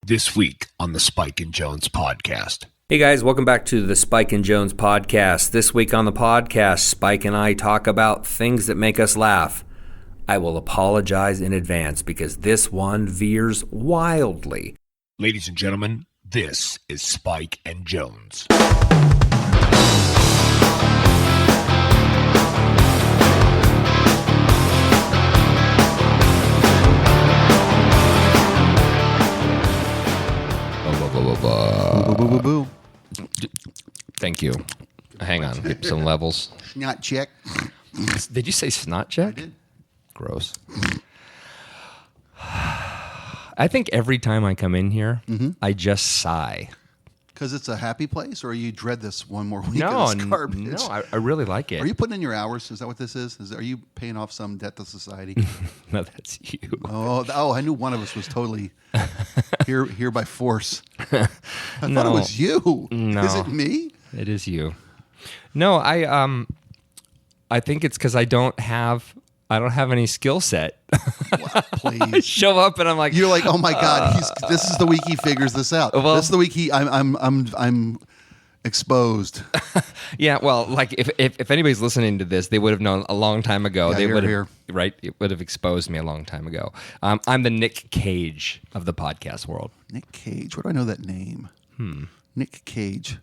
This week on the Spike and Jones podcast. Hey guys, welcome back to the Spike and Jones podcast. This week on the podcast, Spike and I talk about things that make us laugh. I will apologize in advance because this one veers wildly. Ladies and gentlemen, this is Spike and Jones. Thank you. Hang on, get some levels. Snot check. Did you say snot check? I did. Gross. I think every time I come in here, I just sigh. Because it's a happy place, or you dread this one more week No, of this garbage? no, I really like it. Are you putting in your hours? Is that what this is? Are you paying off some debt to society? No, that's you. Oh, I knew one of us was totally here by force. I thought it was you. No. Is it me? It is you. No, I think it's because I don't have any skill set. Wow, please. I show up and I'm like, You're like, oh my God, this is the week he figures this out. Well, this is the week I'm exposed. Yeah, well, like if anybody's listening to this, they would have known a long time ago. Yeah, they would have, here. right? It would have exposed me a long time ago. I'm the Nick Cage of the podcast world. Nick Cage. Where do I know that name? Nick Cage.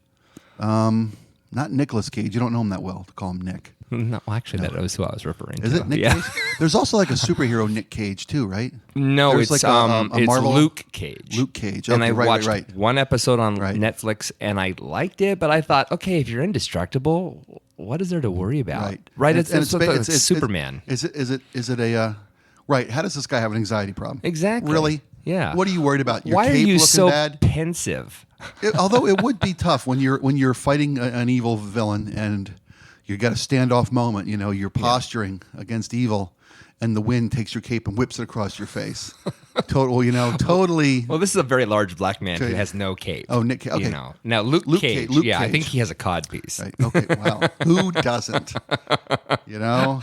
Not Nicolas Cage. You don't know him that well to call him Nick. No, actually, that was who I was referring to. Is it Nick Cage? There's also like a superhero Nick Cage too, right? No, There's it's like a it's Marvel- Luke Cage. Luke Cage. And Okay, I right, watched right. one episode on Right. Netflix, and I liked it, but I thought, okay, if you're indestructible, what is there to worry about? Right. It's Superman. Is it a right? How does this guy have an anxiety problem? Exactly. Really? Yeah. What are you worried about? Your Why are cape you looking so bad? pensive? Although it would be tough when you're fighting an evil villain and you got a standoff moment. You know, you're posturing against evil, and the wind takes your cape and whips it across your face. Totally. Well, this is a very large black man who has no cape. Oh, Nick. Okay. You know. Now, Luke Cage. Luke I Cage. think he has a cod piece. Right. Okay. Wow. Who doesn't? You know.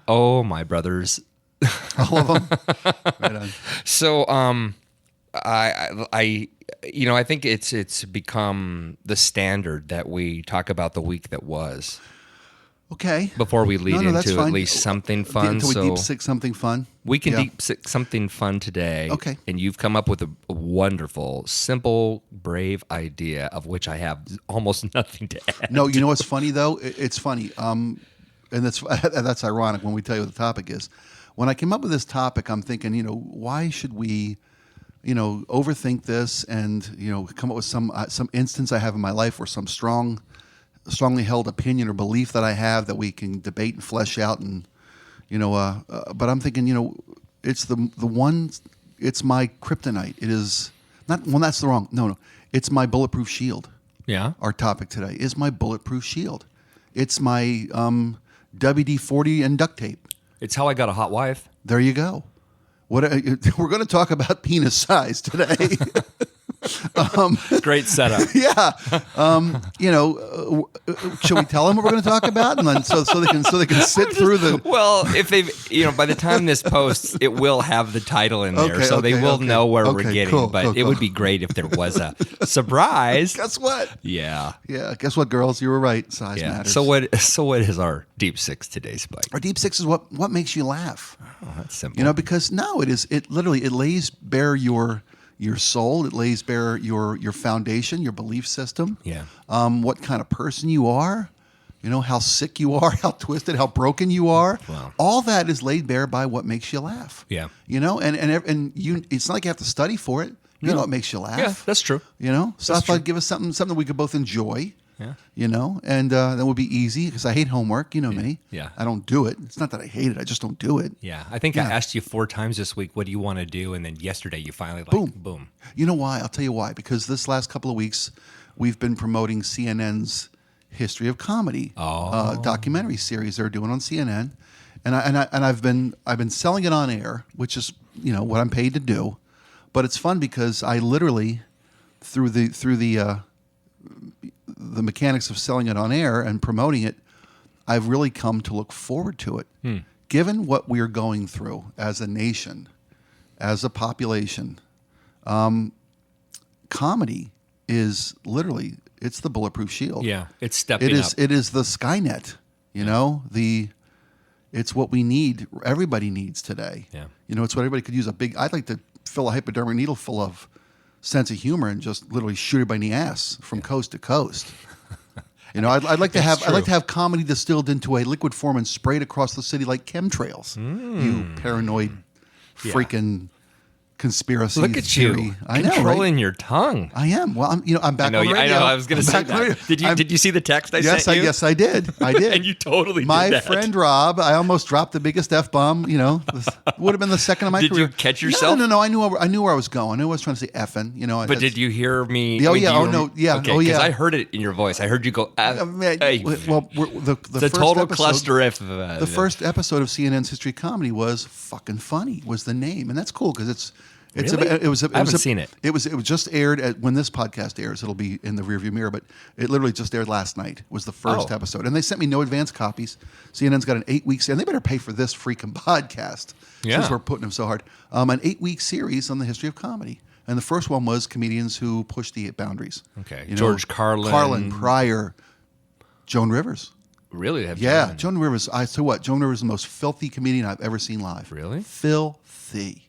Oh, my brothers. All of them. Right on. So, I think it's become the standard that we talk about the week that was Okay. before we lead No, that's into fine. at least something fun. Until we So deep six something fun. we can Yeah. deep six something fun today. Okay. And you've come up with a wonderful, simple, brave idea of which I have almost nothing to add. No, you know what's funny though? It's funny, and that's ironic when we tell you what the topic is. When I came up with this topic, I'm thinking, why should we, overthink this and come up with some instance I have in my life or some strongly held opinion or belief that I have that we can debate and flesh out and but I'm thinking, it's the one, it's my kryptonite. It is not. Well, that's the wrong. No. It's my bulletproof shield. Yeah. Our topic today is my bulletproof shield. It's my WD-40 and duct tape. It's how I got a hot wife. There you go. We're going to talk about penis size today. Great setup. Yeah. Should we tell them what we're going to talk about, and then so they can sit through the. Well, if they've, by the time this posts, it will have the title in there, so they will know where we're getting. Cool, but it would be great if there was a surprise. Guess what? Yeah. Yeah. Guess what, girls? You were right. Size matters. So what is our deep six today, Spike? Our deep six is what makes you laugh. Oh, that's simple. Because no, it literally lays bare your soul. It lays bare your foundation, your belief system. Yeah. What kind of person you are. How sick you are, how twisted, how broken you are. Wow. All that is laid bare by what makes you laugh. Yeah. And you. It's not like you have to study for it. You know what makes you laugh. Yeah, that's true. So I thought give us something we could both enjoy. Yeah. And that would be easy because I hate homework. You know me. Yeah. I don't do it. It's not that I hate it. I just don't do it. Yeah. I think I asked you 4 times this week, what do you want to do? And then yesterday you finally boom. You know why? I'll tell you why. Because this last couple of weeks, we've been promoting CNN's History of Comedy documentary series they're doing on CNN, and I've been selling it on air, which is what I'm paid to do, but it's fun because I literally through the mechanics of selling it on air and promoting it, I've really come to look forward to it. Given what we are going through as a nation, as a population, comedy is literally, it's the bulletproof shield. Yeah, it's stepping up. It is the Skynet. You know, it's what we need. Everybody needs today. Yeah. You know, it's what everybody could use. I'd like to fill a hypodermic needle full of sense of humor and just literally shoot it in the ass from coast to coast. You know, I'd like to have comedy distilled into a liquid form and sprayed across the city like chemtrails. You paranoid freaking conspiracy Look at theory. you, I know, controlling right? your tongue. I am. Well, I'm back on radio. I know. I was going to say that. Did you see the text I sent you? Yes, I did. I did. And you totally My did that. friend Rob, I almost dropped the biggest F-bomb. You know, this would have been the second of my Did career. you catch yourself? No. I knew where I was going. I knew I was trying to say effing. You know. But did you hear me? Oh, yeah. Oh, no. Yeah. Okay, oh, yeah. Because I heard it in your voice. I heard you go, hey. Well, the The first total episode, cluster F. The first episode of CNN's History Comedy was fucking funny. Was the name, and that's cool because it's. Really? I haven't seen it. It was just aired when this podcast airs. It'll be in the rearview mirror, but it literally just aired last night. Was the first episode, and they sent me no advance copies. CNN's got an 8-week, and they better pay for this freaking podcast since we're putting them so hard. An 8-week series on the history of comedy, and the first one was comedians who pushed the boundaries. Okay, You know, George Carlin, Pryor, Joan Rivers. Really? Yeah, Joan Rivers. I tell you what, Joan Rivers is the most filthy comedian I've ever seen live. Really? Filthy.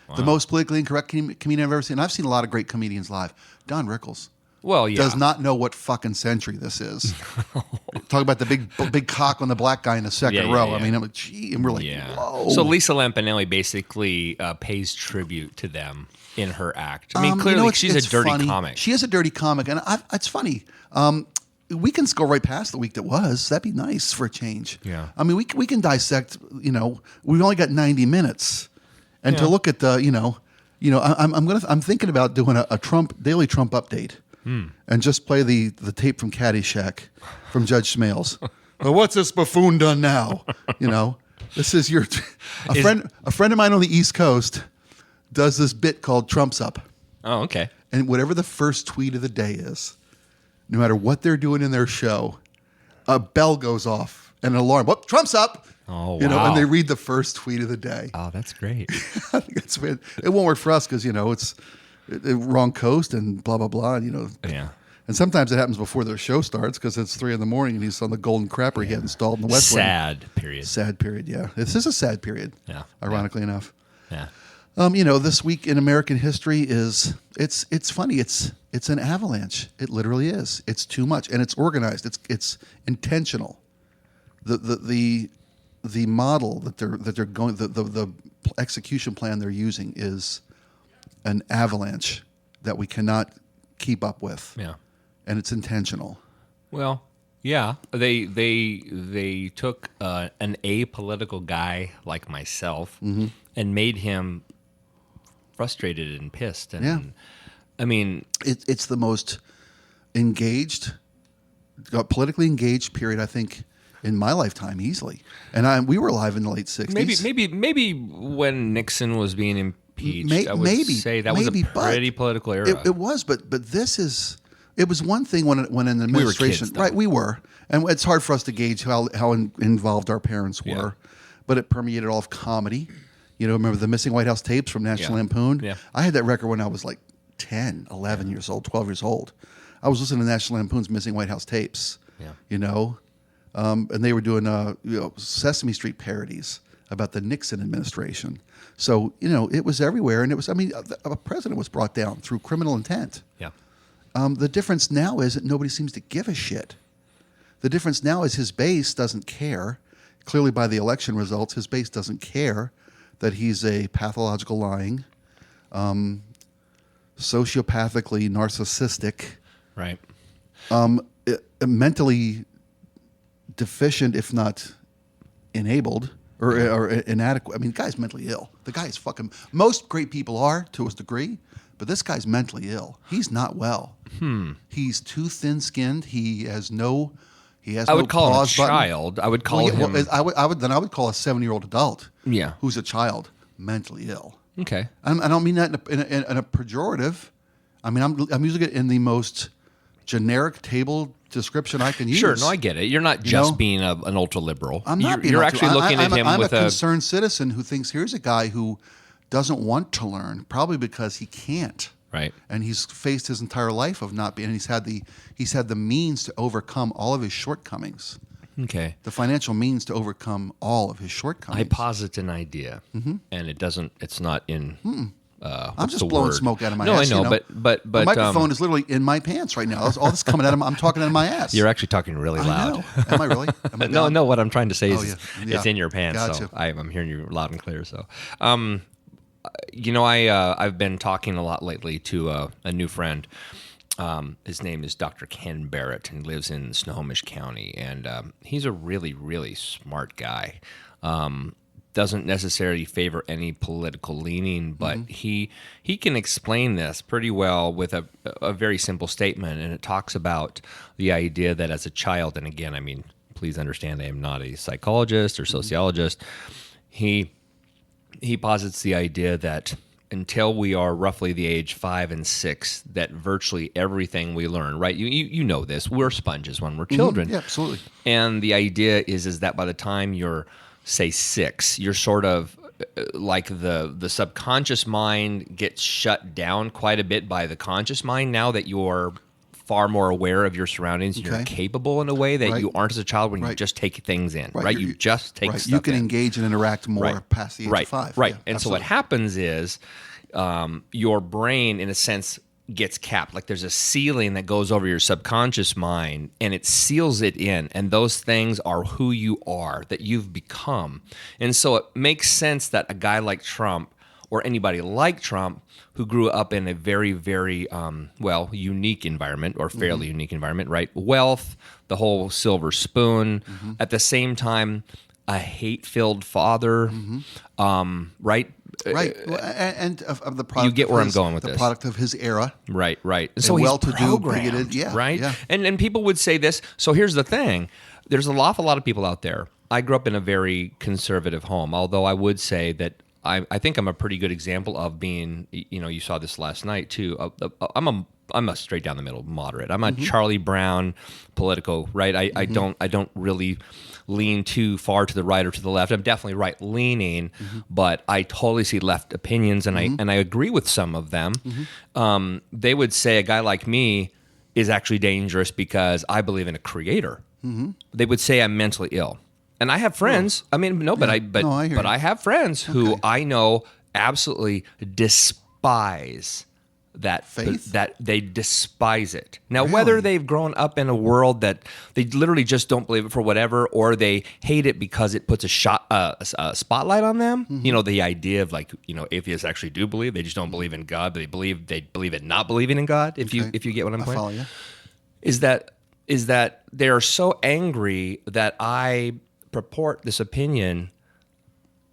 Wow. The most politically incorrect comedian I've ever seen. I've seen a lot of great comedians live. Don Rickles. Well, yeah. Does not know what fucking century this is. Talk about the big cock on the black guy in the second row. Yeah. I mean, I'm like, gee, and we're like, whoa. So Lisa Lampinelli basically pays tribute to them in her act. I mean, clearly she's a dirty comic. She is a dirty comic, and it's funny. We can go right past the week that was. That'd be nice for a change. Yeah. I mean, we can dissect. You know, we've only got 90 minutes. And to look at the, I'm thinking about doing a daily Trump update, and just play the tape from Caddyshack from Judge Smales. Well, what's this buffoon done now? You know, this is a friend of mine on the East Coast does this bit called Trump's Up. Oh, okay. And whatever the first tweet of the day is, no matter what they're doing in their show, a bell goes off and an alarm. Whoop, Trump's up. Oh, wow. You know, and they read the first tweet of the day. Oh, that's great. I think that's weird. It won't work for us because, you know, it's wrong coast and blah, blah, blah. And, you know, yeah. And sometimes it happens before their show starts because it's 3 a.m. and he's on the golden crapper he had installed in the West Wing. Sad period, yeah. This is a sad period, ironically enough. Yeah. You know, this week in American history it's funny. It's an avalanche. It literally is. It's too much, and it's organized. It's intentional. The model that they're going, the execution plan they're using is an avalanche that we cannot keep up with. Yeah. And it's intentional. Well, yeah. They took an apolitical guy like myself and made him frustrated and pissed. And I mean, it's the most engaged, politically engaged period, I think, in my lifetime, easily. And we were alive in the late 60s. Maybe when Nixon was being impeached, I would say that was a pretty political era. It was, but this is. It was one thing when an administration, we were, and it's hard for us to gauge how involved our parents were, but it permeated all of comedy. You know, remember the Missing White House tapes from National Lampoon? Yeah. I had that record when I was like 10, 11 years old, 12 years old. I was listening to National Lampoon's Missing White House tapes. Yeah. You know. And they were doing Sesame Street parodies about the Nixon administration. So, you know, it was everywhere. And it was, I mean, a president was brought down through criminal intent. Yeah. The difference now is that nobody seems to give a shit. The difference now is his base doesn't care. Clearly by the election results, his base doesn't care that he's a pathological lying, sociopathically narcissistic. Right. Mentally deficient, if not enabled or inadequate. I mean, the guy's mentally ill. The guy is fucking. Most great people are to a degree, but this guy's mentally ill. He's not well. He's too thin-skinned. He has no. I would call him a child. Button. I would call him. Well, I would call a 7-year-old adult. Yeah. Who's a child mentally ill. Okay. I don't mean that in a pejorative. I mean I'm using it in the most generic table description I can use. Sure, no, I get it. You're not just being an ultra liberal. I'm not. You're actually looking at him with a concerned citizen who thinks here's a guy who doesn't want to learn, probably because he can't. Right. And he's faced his entire life of not being. And he's had the means to overcome all of his shortcomings. Okay. The financial means to overcome all of his shortcomings. I posit an idea, and it's not in. I'm just blowing smoke out of my ass. No, I know, but the microphone is literally in my pants right now. All this coming out of I'm talking out of my ass. You're actually talking really loud. I know. Am I really? Am I No. What I'm trying to say is yeah. it's in your pants. Gotcha. So I'm hearing you loud and clear. So, I've been talking a lot lately to a new friend. His name is Dr. Ken Barrett, and he lives in Snohomish County, and he's a really, really smart guy. Doesn't necessarily favor any political leaning, but he can explain this pretty well with a very simple statement, and it talks about the idea that as a child, and again, I mean, please understand, I am not a psychologist or sociologist. He posits the idea that until we are roughly the age 5 and 6, that virtually everything we learn, right? You know this. We're sponges when we're children. Yeah, absolutely. And the idea is that by the time you're, say, 6, you're sort of like the subconscious mind gets shut down quite a bit by the conscious mind now that you're far more aware of your surroundings. You're capable in a way that you aren't as a child when you just take things in, right? You just take stuff in. You can engage and interact more past the age of 5. Right. Yeah, and absolutely. so what happens is your brain, in a sense, gets capped. Like there's a ceiling that goes over your subconscious mind, and it seals it in. And those things are who you are, that you've become. And so it makes sense that a guy like Trump or anybody like Trump who grew up in a very, very, unique environment or fairly unique environment, right? Wealth, the whole silver spoon, at the same time, a hate-filled father, right? Right, and of the product. You get where I'm going with the this. The product of his era. Right. So and he's well-to-do, programmed, bigoted, right? Yeah. And people would say this. So here's the thing: there's an awful lot of people out there. I grew up in a very conservative home, although I would say that I think I'm a pretty good example of being. You saw this last night too. I'm a straight down the middle moderate. I'm a Charlie Brown political, right? I don't really lean too far to the right or to the left. I'm definitely right leaning, but I totally see left opinions, and I agree with some of them. They would say a guy like me is actually dangerous because I believe in a creator. They would say I'm mentally ill. And I have friends. I mean, no, but I have friends who I know absolutely despise that faith, that they despise it. Now, whether they've grown up in a world that they literally just don't believe it for whatever, or they hate it because it puts a spotlight on them. The idea of atheists actually do believe, they just don't believe in God, but they believe in not believing in God. If you get what I'm saying, follow you. Is that they are so angry that I purport this opinion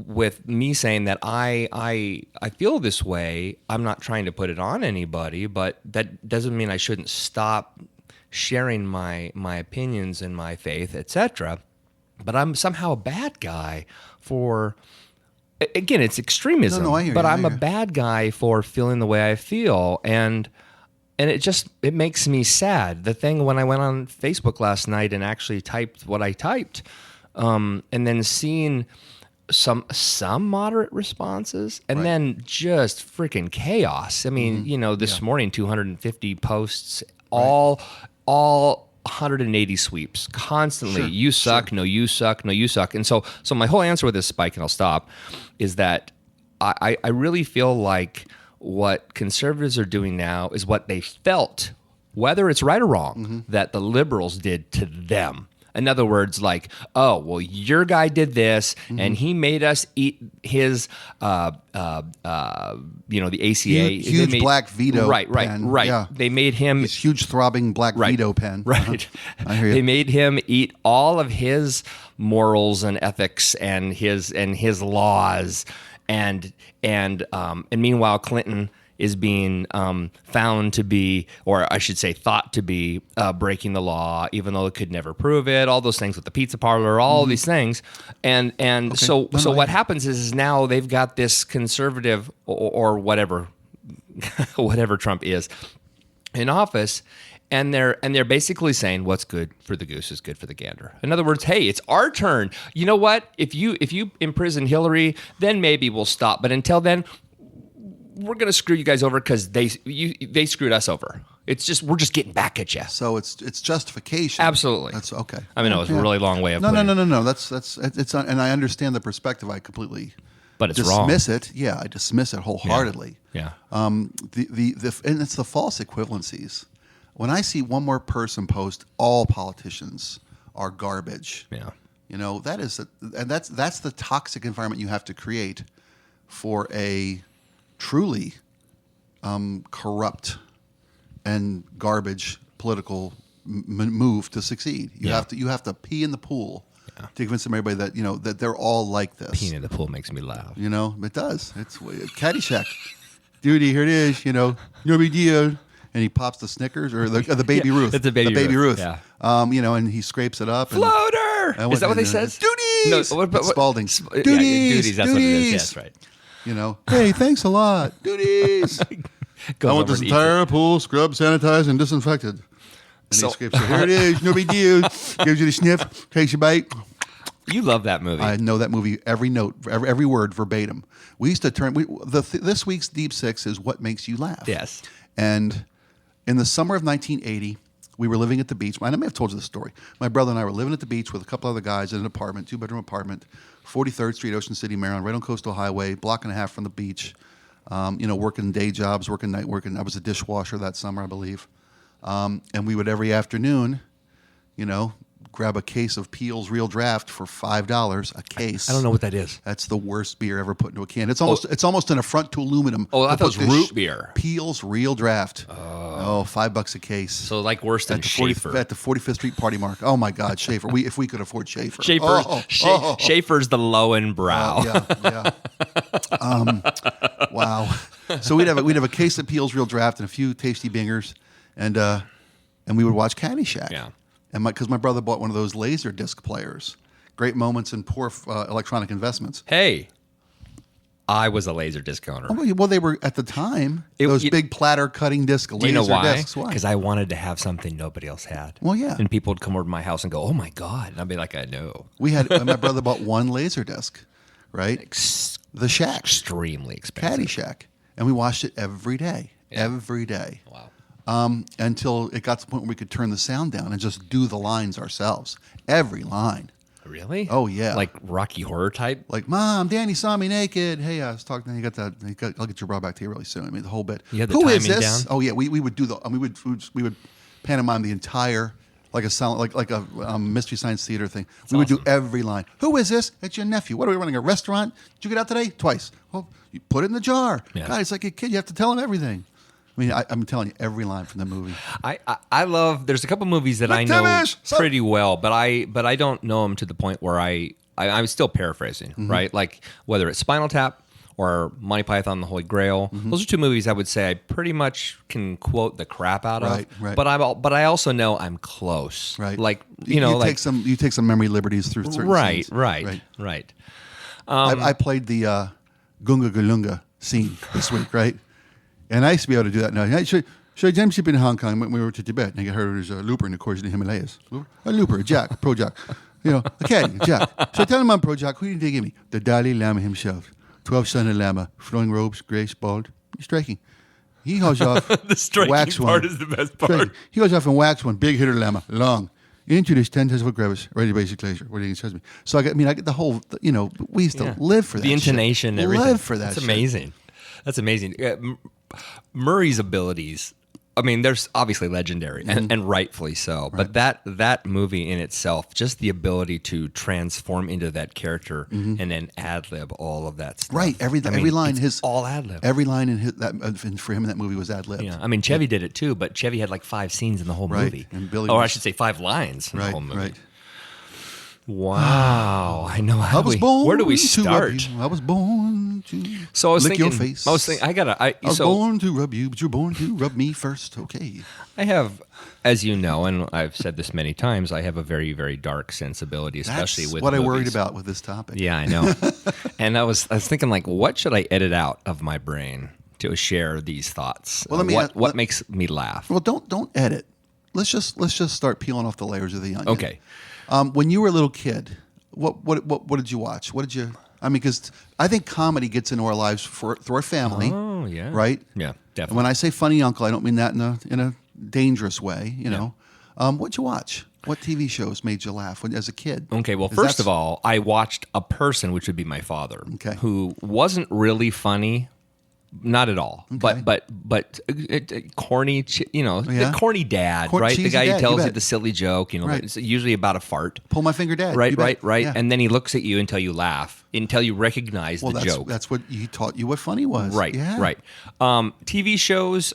with me saying that I feel this way. I'm not trying to put it on anybody, but that doesn't mean I shouldn't stop sharing my opinions and my faith, etc. But I'm somehow a bad guy for, again, it's extremism. No, I hear but you, I'm a bad guy for feeling the way I feel, and it makes me sad. The thing when I went on Facebook last night and actually typed what I typed, and then seeing some moderate responses, and then just freaking chaos. I mean, this morning 250 posts, all 180 sweeps constantly. Sure, you suck, no, you suck, no, you suck. And so my whole answer with this, Spike, and I'll stop, is that I really feel like what conservatives are doing now is what they felt, whether it's right or wrong, that the liberals did to them. In other words, like, oh, well, your guy did this, and he made us eat his, the ACA. Huge black veto pen. Right. Yeah. They made him... His huge throbbing black veto pen. Right. I hear you. They made him eat all of his morals and ethics and his laws, and meanwhile, Clinton is being found to be, or I should say thought to be, breaking the law, even though it could never prove it, all those things with the pizza parlor, all these things. So what happens is now they've got this conservative or whatever Trump is in office, and they're basically saying what's good for the goose is good for the gander. In other words, hey, it's our turn. You know what? If you imprison Hillary, then maybe we'll stop. But until then, we're gonna screw you guys over because they screwed us over. It's just we're just getting back at you. So it's justification. Absolutely. That's okay. I mean, it was a really long way of no. putting it. No. That's it's and I understand the perspective. I completely But it's dismiss wrong. it. Yeah, I dismiss it wholeheartedly. Yeah. The and it's the false equivalencies. When I see one more person post, all politicians are garbage. Yeah. You know, that's the toxic environment you have to create for a truly corrupt and garbage political move to succeed. You have to pee in the pool to convince everybody that that they're all like this. Peeing in the pool makes me laugh. You know, it does. It's Caddyshack. Duty, here it is. No big deal. And he pops the Snickers or the Baby Ruth. It's a Baby Ruth. Yeah. And he scrapes it up. Floater. Is that what they said? Duties. No, It's Spalding. Yeah, Duties. duties. That's what it is. Yes, right. Hey, thanks a lot. Duties. I want this entire pool scrubbed, sanitized, and disinfected. And he scrapes it. Here it is. No big deal. Gives you the sniff. Takes you a bite. You love that movie. I know that movie, every note, every word, verbatim. We used to turn. This week's Deep Six is What Makes You Laugh. Yes. And in the summer of 1980, we were living at the beach. I may have told you this story. My brother and I were living at the beach with a couple other guys in an apartment, 2-bedroom apartment, 43rd Street, Ocean City, Maryland, right on Coastal Highway, block and a half from the beach. Working day jobs, working night, I was a dishwasher that summer, I believe. And we would every afternoon, grab a case of Peel's Real Draft for $5 a case. I don't know what that is. That's the worst beer ever put into a can. It's almost an affront to aluminum. Oh, I thought it was root beer. Peel's Real Draft. $5 a case. So like worse than at the Schaefer. At the 45th Street Party Mark. Oh my God, Schaefer. If we could afford Schaefer. Schaefer's the low and brow. Yeah. Wow. So we'd have a case of Peel's Real Draft and a few tasty bingers, and we would watch Caddyshack. Yeah. And because my brother bought one of those laser disc players, great moments in poor electronic investments. Hey, I was a laser disc owner. Well, they were at the time those big platter cutting disc laser you know why? discs. Why? Because I wanted to have something nobody else had. Well, yeah. And people would come over to my house and go, "Oh my God!" And I'd be like, "I know." We had my brother bought one laser disc, right? The Shack, extremely expensive. Caddyshack, and we watched it every day. Every day. Wow. Until it got to the point where we could turn the sound down and just do the lines ourselves. Every line. Really? Oh, yeah. Like Rocky Horror type? Like, Mom, Danny saw me naked. Hey, I was talking. I'll get your bra back to you really soon. I mean, the whole bit. You had the Who is timing this? down? Oh, yeah. We would do we would pantomime the entire, like a Mystery Science Theater thing. We would do every line. Who is this? It's your nephew. What are we running, a restaurant? Did you get out today? Twice. Well, you put it in the jar. Yeah. God, it's like a kid. You have to tell him everything. I mean, I'm telling you every line from the movie. I love. There's a couple movies that I know pretty well, but I don't know them to the point where I'm still paraphrasing, right? Like whether it's Spinal Tap or Monty Python and the Holy Grail. Those are two movies I would say I pretty much can quote the crap out of. Right. But I also know I'm close. Right. Like you take some memory liberties through certain scenes. Right. I played the Gunga Galunga scene this week, right? And I used to be able to do that now. So James in Hong Kong when we were to Tibet, and I heard there's a looper in the course of the Himalayas. A looper, a jack, pro jack. A caddy, a jack. So I tell him I'm pro jack. Who did they give me? The Dalai Lama himself. 12-son Lama, flowing robes, grace, bald. He's striking. He goes off. The striking wax part one. is the best part. Striking. He goes off and wax one. Big hitter Lama, long. Into this 10-foot crevice, ready to basic glacier. What do you think? So I get the whole, we used to live for that. The intonation, shit. everything. Live for that. That's amazing. That's amazing. Murray's abilities, I mean, they're obviously legendary, and rightfully so. Right. But that movie in itself, just the ability to transform into that character and then ad-lib all of that stuff. Right. Every line, all ad-lib. Every line for him in that movie was ad-lib. Yeah. I mean, Chevy did it too, but Chevy had like 5 scenes in the whole movie. And Billy I should say 5 lines in the whole movie. Right. Wow, I know how where do we start? I was born to so I was lick thinking, your face. I was born to rub you, but you're born to rub me first. Okay. I have, as you know, and I've said this many times, I have a very, very dark sensibility, especially with what movies. I worried about with this topic. Yeah, I know. And I was thinking, like, what should I edit out of my brain to share these thoughts? Well, what makes me laugh? Well, don't edit. Let's just start peeling off the layers of the onion. Okay. When you were a little kid, what did you watch? What did you? I mean, because I think comedy gets into our lives through our family. Oh, Oh, yeah. Right? Yeah, And definitely. when I say funny uncle, I don't mean that in a dangerous way, you know. What'd you watch? What TV shows made you laugh as a kid? Okay, well, 'Cause first of all, I watched a person, which would be my father, who wasn't really funny. Not at all, but corny, the corny dad, right? The guy who tells you the silly joke, it's usually about a fart. Pull my finger, Dad. Right. Yeah. And then he looks at you until you laugh, until you recognize the joke. That's what he taught you what funny was. Right. Yeah. Right. TV shows,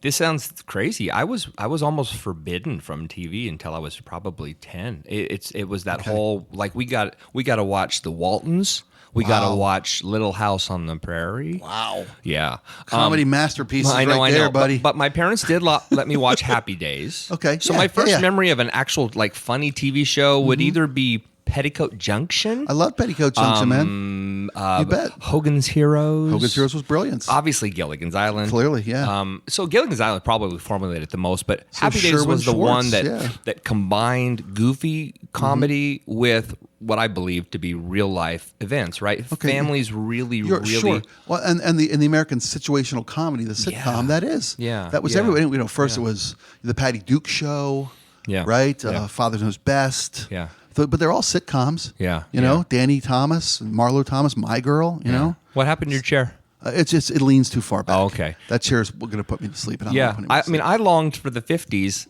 this sounds crazy. I was almost forbidden from TV until I was probably 10. It was that whole we got to watch the Waltons. We got to watch Little House on the Prairie. Wow. Yeah. Comedy masterpieces I know, there, buddy. But my parents did let me watch Happy Days. Okay. So my first memory of an actual funny TV show would either be Petticoat Junction. I love Petticoat Junction, man. You bet. Hogan's Heroes. Hogan's Heroes was brilliant. Obviously, Gilligan's Island. Clearly, yeah. So Gilligan's Island probably formulated the most, but Happy Days Sherman was the one Schwartz, that combined goofy comedy with what I believe to be real life events, right? Okay. Families really. Sure. Well, and the American situational comedy, the sitcom, that is. Yeah. That was everybody. First it was the Patty Duke Show. Yeah. Right? Yeah. Father Knows Best. Yeah. But they're all sitcoms. Yeah. You know, Danny Thomas, Marlo Thomas, My Girl, you know? What happened to your chair? It leans too far back. Oh, okay. That chair's going to put me to sleep. And I longed for the 50s,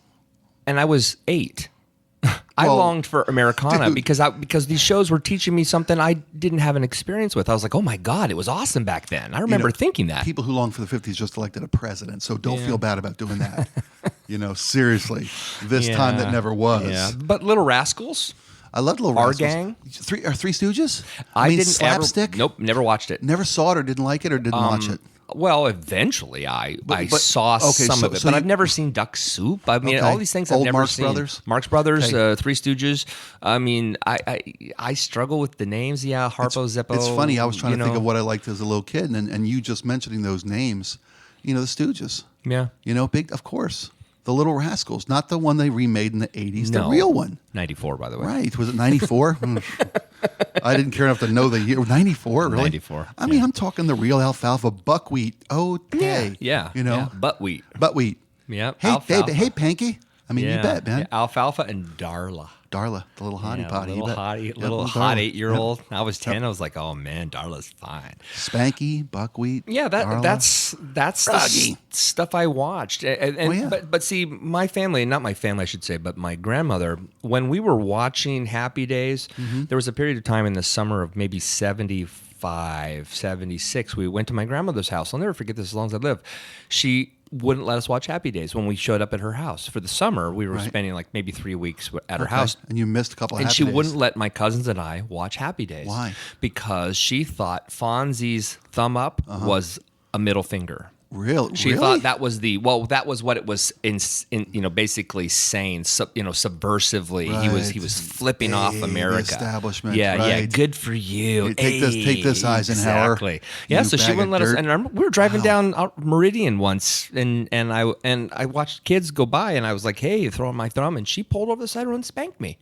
and I was 8. I longed for Americana because these shows were teaching me something I didn't have an experience with. I was like, oh my God, it was awesome back then. I remember thinking that. People who long for the 50s just elected a president, so don't feel bad about doing that. Seriously. This time that never was. Yeah. But Little Rascals? I loved Little Our Rascals. Gang? Three Stooges? I didn't Slapstick? Nope, never watched it. Never saw it or didn't like it or didn't watch it? Well, eventually I saw some of it, but I've never seen Duck Soup. I mean, all these things I've never Marx seen. Brothers? Marx Brothers, Three Stooges. I mean, I struggle with the names. Yeah, Harpo, Zeppo. It's funny. I was trying to think of what I liked as a little kid, and you just mentioning those names, the Stooges. Yeah. Big, of course. The Little Rascals, not the one they remade in the 80s, the real one. 94, by the way. Right. Was it 94? I didn't care enough to know the year. 94, really? 94. I mean, I'm talking the real alfalfa, buckwheat. Okay. Yeah. Buckwheat. Buckwheat. Yeah. Hey, alfalfa. hey, Panky. I mean, you bet, man. Yeah, alfalfa and Darla. Darla, the little hottie potty. Little hot 8-year-old. Yep. I was 10. I was like, oh man, Darla's fine. Spanky, buckwheat. Yeah, that's the stuff I watched. But see, my family, not my family, I should say, but my grandmother, when we were watching Happy Days, there was a period of time in the summer of maybe 75, 76. We went to my grandmother's house. I'll never forget this as long as I live. She wouldn't let us watch Happy Days when we showed up at her house. For the summer, we were spending maybe 3 weeks at her house. And you missed a couple of Happy Days. And she wouldn't let my cousins and I watch Happy Days. Why? Because she thought Fonzie's thumb up was a middle finger. Really? She thought that was that was what it was in basically saying, subversively. Right. He was flipping off America. The establishment. Yeah, right. yeah. Good for you. Take this, Eisenhower. Exactly. Yeah. So she wouldn't let us. And I remember we were driving down Meridian once, and I watched kids go by, and I was like, "Hey, throw on my thumb," and she pulled over the side and spanked me.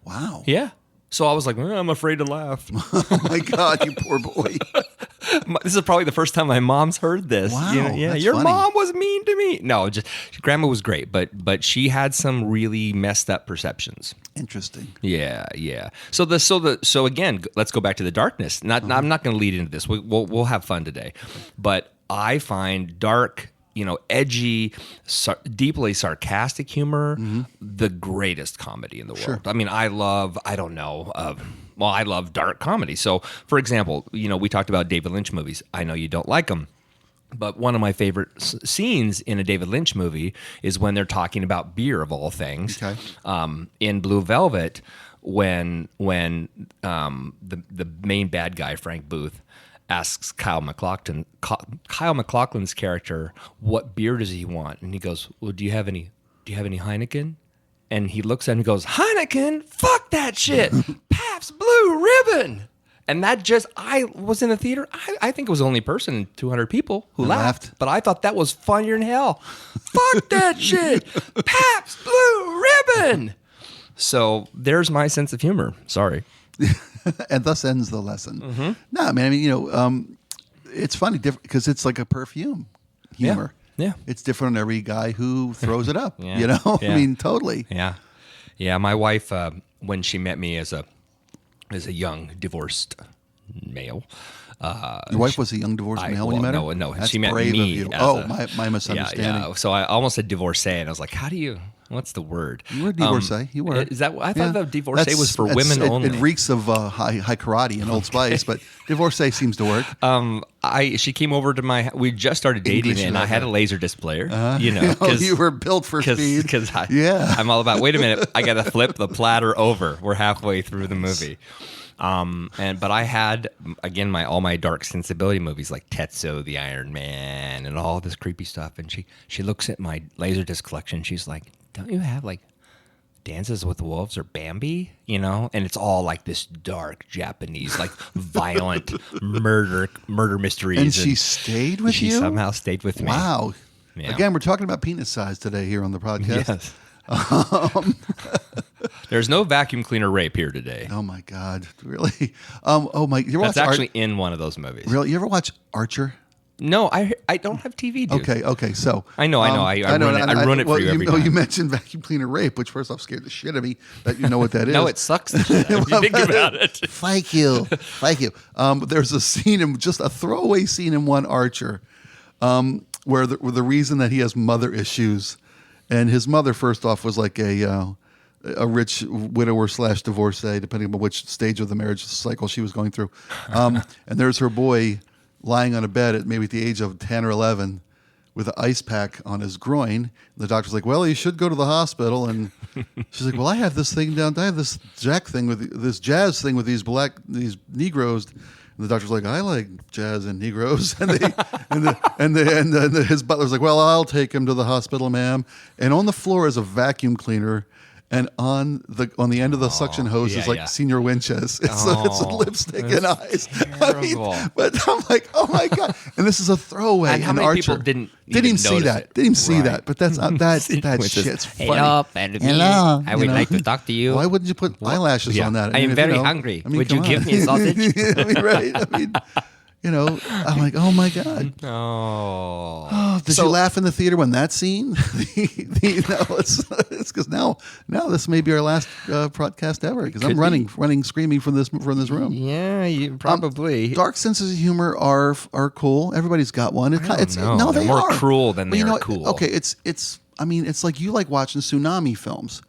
Wow. Yeah. So I was like, I'm afraid to laugh. Oh my God, you poor boy. This is probably the first time my mom's heard this. Wow, that's funny. Mom was mean to me. No, grandma was great, but she had some really messed up perceptions. Interesting. Yeah. So again, let's go back to the darkness. I'm not going to lead into this. We'll have fun today, but I find dark, edgy, deeply sarcastic humor, the greatest comedy in the world. Sure. I mean, I love dark comedy. So, for example, we talked about David Lynch movies. I know you don't like them, but one of my favorite scenes in a David Lynch movie is when they're talking about beer, of all things. Okay. In Blue Velvet, when the main bad guy, Frank Booth, asks Kyle MacLachlan's character, what beer does he want? And he goes, well, do you have any Heineken? And he looks at him and goes, Heineken? Fuck that shit. Pabst Blue Ribbon. And I was in the theater. I think it was the only person, 200 people who laughed. But I thought that was funnier than hell. Fuck that shit. Pabst Blue Ribbon. So there's my sense of humor. Sorry. And thus ends the lesson. Mm-hmm. No, man. I mean, it's funny because it's like a perfume humor. Yeah. It's different on every guy who throws it up. Yeah. You know, Yeah. I mean, totally. Yeah. Yeah. My wife, when she met me as a young divorced male. Your wife was a young divorced male when you met her? No. That's She met brave me. of you. as Oh, a- my misunderstanding. Yeah. So I almost said divorcee, and I was like, how do you? What's the word? You were a divorcee. You were. Is that? I thought the divorcee That's- was for that's- women only. It reeks of high karate and Old Spice, but divorcee seems to work. She came over to my. We just started dating, English and I had a Laserdisc player. You know, Oh, you were built for speed. Because Yeah. I'm all about. Wait a minute, I got to flip the platter over. We're halfway through the movie. But I had again all my dark sensibility movies like Tetsuo the Iron Man and all this creepy stuff. And she looks at my Laserdisc collection. She's like, "Don't you have like Dances with Wolves or Bambi?" You know, and it's all like this dark Japanese, like violent murder mysteries. And she stayed with she you? somehow stayed with me. Wow. Yeah. Again, we're talking about penis size today here on the podcast. Yes. There's no vacuum cleaner rape here today. Oh my God! Really? Oh my! You ever That's watch actually in one of those movies. Really? You ever watch Archer? No, I don't have TV, dude. Okay. So I know. I ruin it for you every time. You mentioned vacuum cleaner rape, which first off scared the shit out of me that you know what that is. No, it sucks. If you think about it. Thank you. There's a scene just a throwaway scene in one Archer, where the reason that he has mother issues, and his mother first off was like a rich widower / divorcee, depending on which stage of the marriage cycle she was going through. And there's her boy lying on a bed at maybe at the age of 10 or 11 with an ice pack on his groin. The doctor's like, well, you should go to the hospital. And she's like, well, I have this thing I have this jazz thing with these Negroes. And the doctor's like, I like jazz and Negroes. And his butler's like, well, I'll take him to the hospital, ma'am. And on the floor is a vacuum cleaner. And on the end of the suction hose is like Senior Winches. It's lipstick and eyes. Terrible. But I'm like, oh my God! And this is a throwaway. And how in many Archer. people didn't even see notice that? it? Didn't even see Right. that. But that Which is, shit's funny. Hello, and Hello, I would like to talk to you. Why wouldn't you put eyelashes Yeah. on that? I am if very hungry. Would you come give on. me a sausage? I mean, right? I mean, I'm like, oh my God. Oh. Did you laugh in the theater when that scene? It's because now this may be our last podcast ever because I'm running screaming from this room. Yeah, you probably. Dark senses of humor are cool. Everybody's got one. No, they're more cruel than they are cool. Okay, it's like you like watching tsunami films.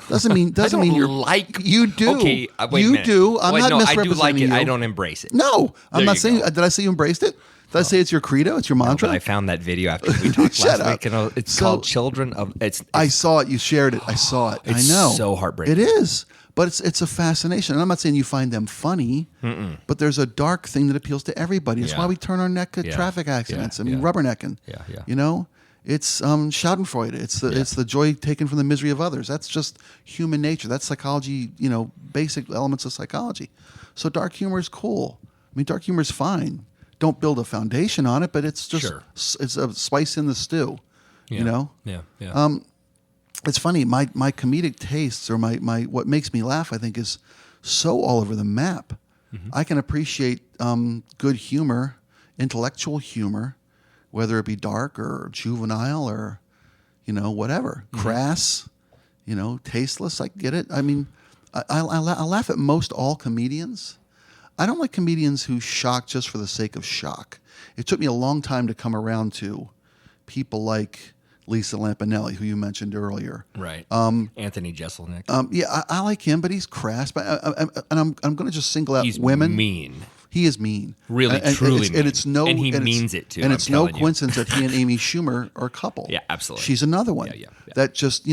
Doesn't mean you're like you do. Okay, wait a you minute. do. I'm not no, I misrepresenting do like it. you. I don't embrace it. No, I'm There not you saying. go. Did I say you embraced it? Did I say it's your credo? It's your mantra? But I found that video after we talked Shut last up. week. And it's So- called "Children of." I saw it. You shared it. I saw it. It's I know. so heartbreaking. It is, but it's a fascination. And I'm not saying you find them funny, but there's a dark thing that appeals to everybody. It's Yeah. why we turn our neck at Yeah. traffic accidents. Yeah. I mean, Yeah. rubbernecking. Yeah. Yeah. You know, it's Schadenfreude. It's the joy taken from the misery of others. That's just human nature. That's psychology. Basic elements of psychology. So dark humor is cool. I mean, dark humor is fine. Don't build a foundation on it, but it's just Sure. it's a spice in the stew. Yeah. You know. Yeah. It's funny. My comedic tastes or my what makes me laugh, I think, is so all over the map. I can appreciate good humor, intellectual humor, whether it be dark or juvenile or whatever, crass, tasteless. I get it. I mean, I laugh at most all comedians. I don't like comedians who shock just for the sake of shock. It took me a long time to come around to people like Lisa Lampinelli, who you mentioned earlier. Right. Anthony Jeselnik. Yeah, I like him, but he's crass. But I'm going to just single out He's women. mean. He is mean. Really, truly mean. And it's no, And he it's- means it, too, And I'm it's no telling you. coincidence that he and Amy Schumer are a couple. Yeah, absolutely. She's another one Yeah. that just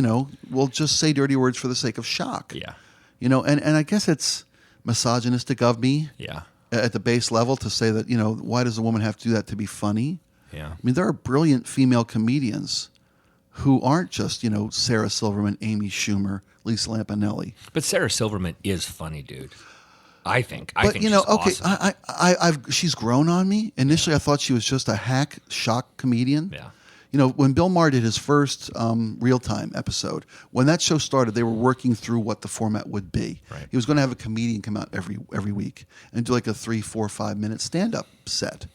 will just say dirty words for the sake of shock. Yeah. And I guess it's misogynistic of me. Yeah. At the base level to say that why does a woman have to do that to be funny? Yeah. I mean, there are brilliant female comedians who aren't just Sarah Silverman, Amy Schumer, Lisa Lampinelli. But Sarah Silverman is funny, dude. I think. I But think she's awesome. she's grown on me. Initially, I thought she was just a hack shock comedian. Yeah. When Bill Maher did his first real-time episode, when that show started, they were working through what the format would be. Right. He was going to have a comedian come out every week and do like a 3, 4, 5 minute stand-up set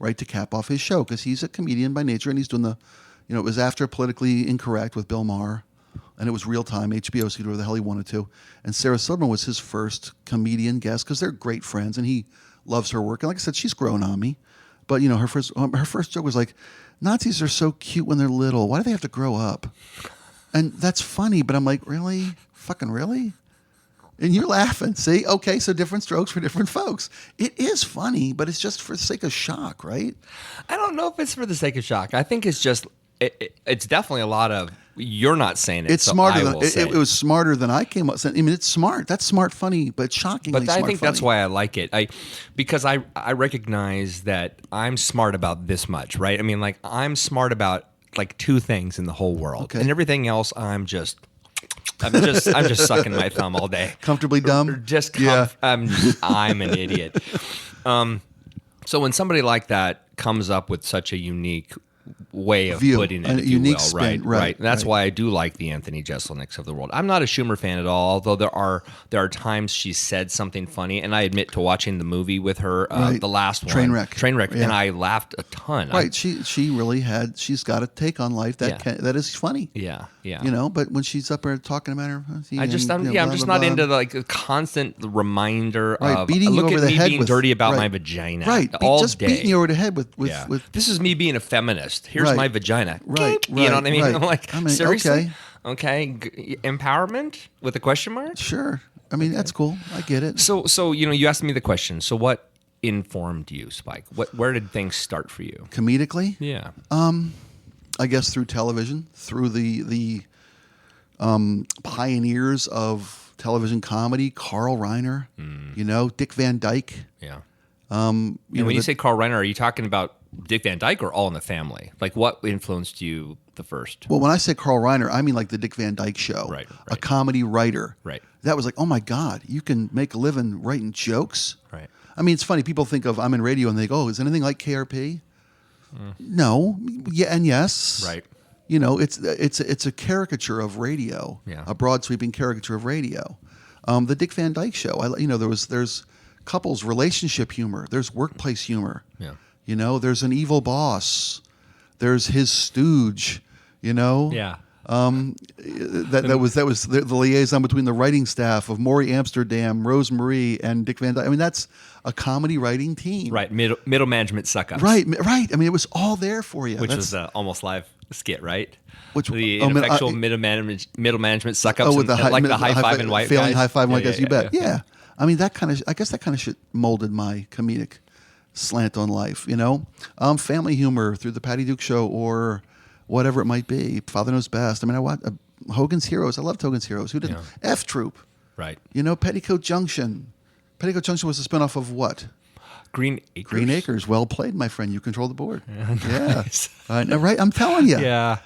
right, to cap off his show because he's a comedian by nature and he's doing the, it was after Politically Incorrect with Bill Maher, and it was real time. HBO, so he could do whatever the hell he wanted to. And Sarah Silverman was his first comedian guest because they're great friends and he loves her work. And like I said, she's grown on me. But, her first joke was like, Nazis are so cute when they're little. Why do they have to grow up? And that's funny, but I'm like, really? Fucking really? And you're laughing. See? Okay, so different strokes for different folks. It is funny, but it's just for the sake of shock, right? I don't know if it's for the sake of shock. I think it's just, it's definitely a lot of, you're not saying it. It's so smarter I than will say it was smarter than I came up saying. I mean, it's smart. That's smart funny, but shockingly But smart I think funny. that's why I like it. Because I recognize that I'm smart about this much, right? I mean, like I'm smart about like two things in the whole world, Okay. and everything else I'm just sucking my thumb all day. Comfortably dumb? Yeah. I'm an idiot. So when somebody like that comes up with such a unique way of View, putting it, a if you unique will, spin, right? right, That's right. why I do like the Anthony Jeselniks of the world. I'm not a Schumer fan at all, although there are times she said something funny, and I admit to watching the movie with her, Right. the last one, Trainwreck, yeah. and I laughed a ton. Right. She really she's got a take on life that Yeah. that is funny. Yeah. But when she's up there talking about her, I'm blah, just blah, not blah. into like a constant reminder Right, of beating you look over at the me head being with- dirty about right. my vagina, Right. all just day. beating you over the head with This is me being a feminist. Here's Right. my vagina. Right, Kink. You know what I mean? right. I'm like, I mean, seriously? Okay. Empowerment with a question mark? Sure. I mean, that's cool. I get it. So you asked me the question. So what informed you, Spike? Where did things start for you? Comedically? Yeah. I guess through television, through the pioneers of television comedy, Carl Reiner, Dick Van Dyke. Yeah. You And when you say Carl Reiner, are you talking about Dick Van Dyke or All in the Family? Like what influenced you the first? Well, when I say Carl Reiner, I mean like the Dick Van Dyke Show, Right. A comedy writer. Right. That was like, oh my God, you can make a living writing jokes. Right. I mean, it's funny. People think of I'm in radio and they go, oh, is anything like KRP? No. Yeah, and yes. Right. It's a caricature of radio. Yeah. A broad sweeping caricature of radio. The Dick Van Dyke Show. There's couples relationship humor. There's workplace humor. Yeah. There's an evil boss. There's his stooge. Yeah. That was the liaison between the writing staff of Maury Amsterdam, Rose Marie, and Dick Van Dyke. I mean, that's a comedy writing team. Right. Middle management suck ups. Right. I mean, it was all there for you. Which was almost live skit, right? Which the ineffectual middle management suck ups, with the high five and white failing guys. high five and white guys. You bet. Yeah. Yeah. I mean, I guess that kind of shit molded my comedic slant on life. Family humor through the Patty Duke Show or whatever it might be. Father Knows Best. I mean, I watched Hogan's Heroes. I loved Hogan's Heroes. Who didn't? F Troop. Right. Petticoat Junction. Petticoat Junction was a spinoff of what? Green Acres. Green Acres. Well played, my friend. You control the board. Yeah. Nice. Right. I'm telling you. Yeah.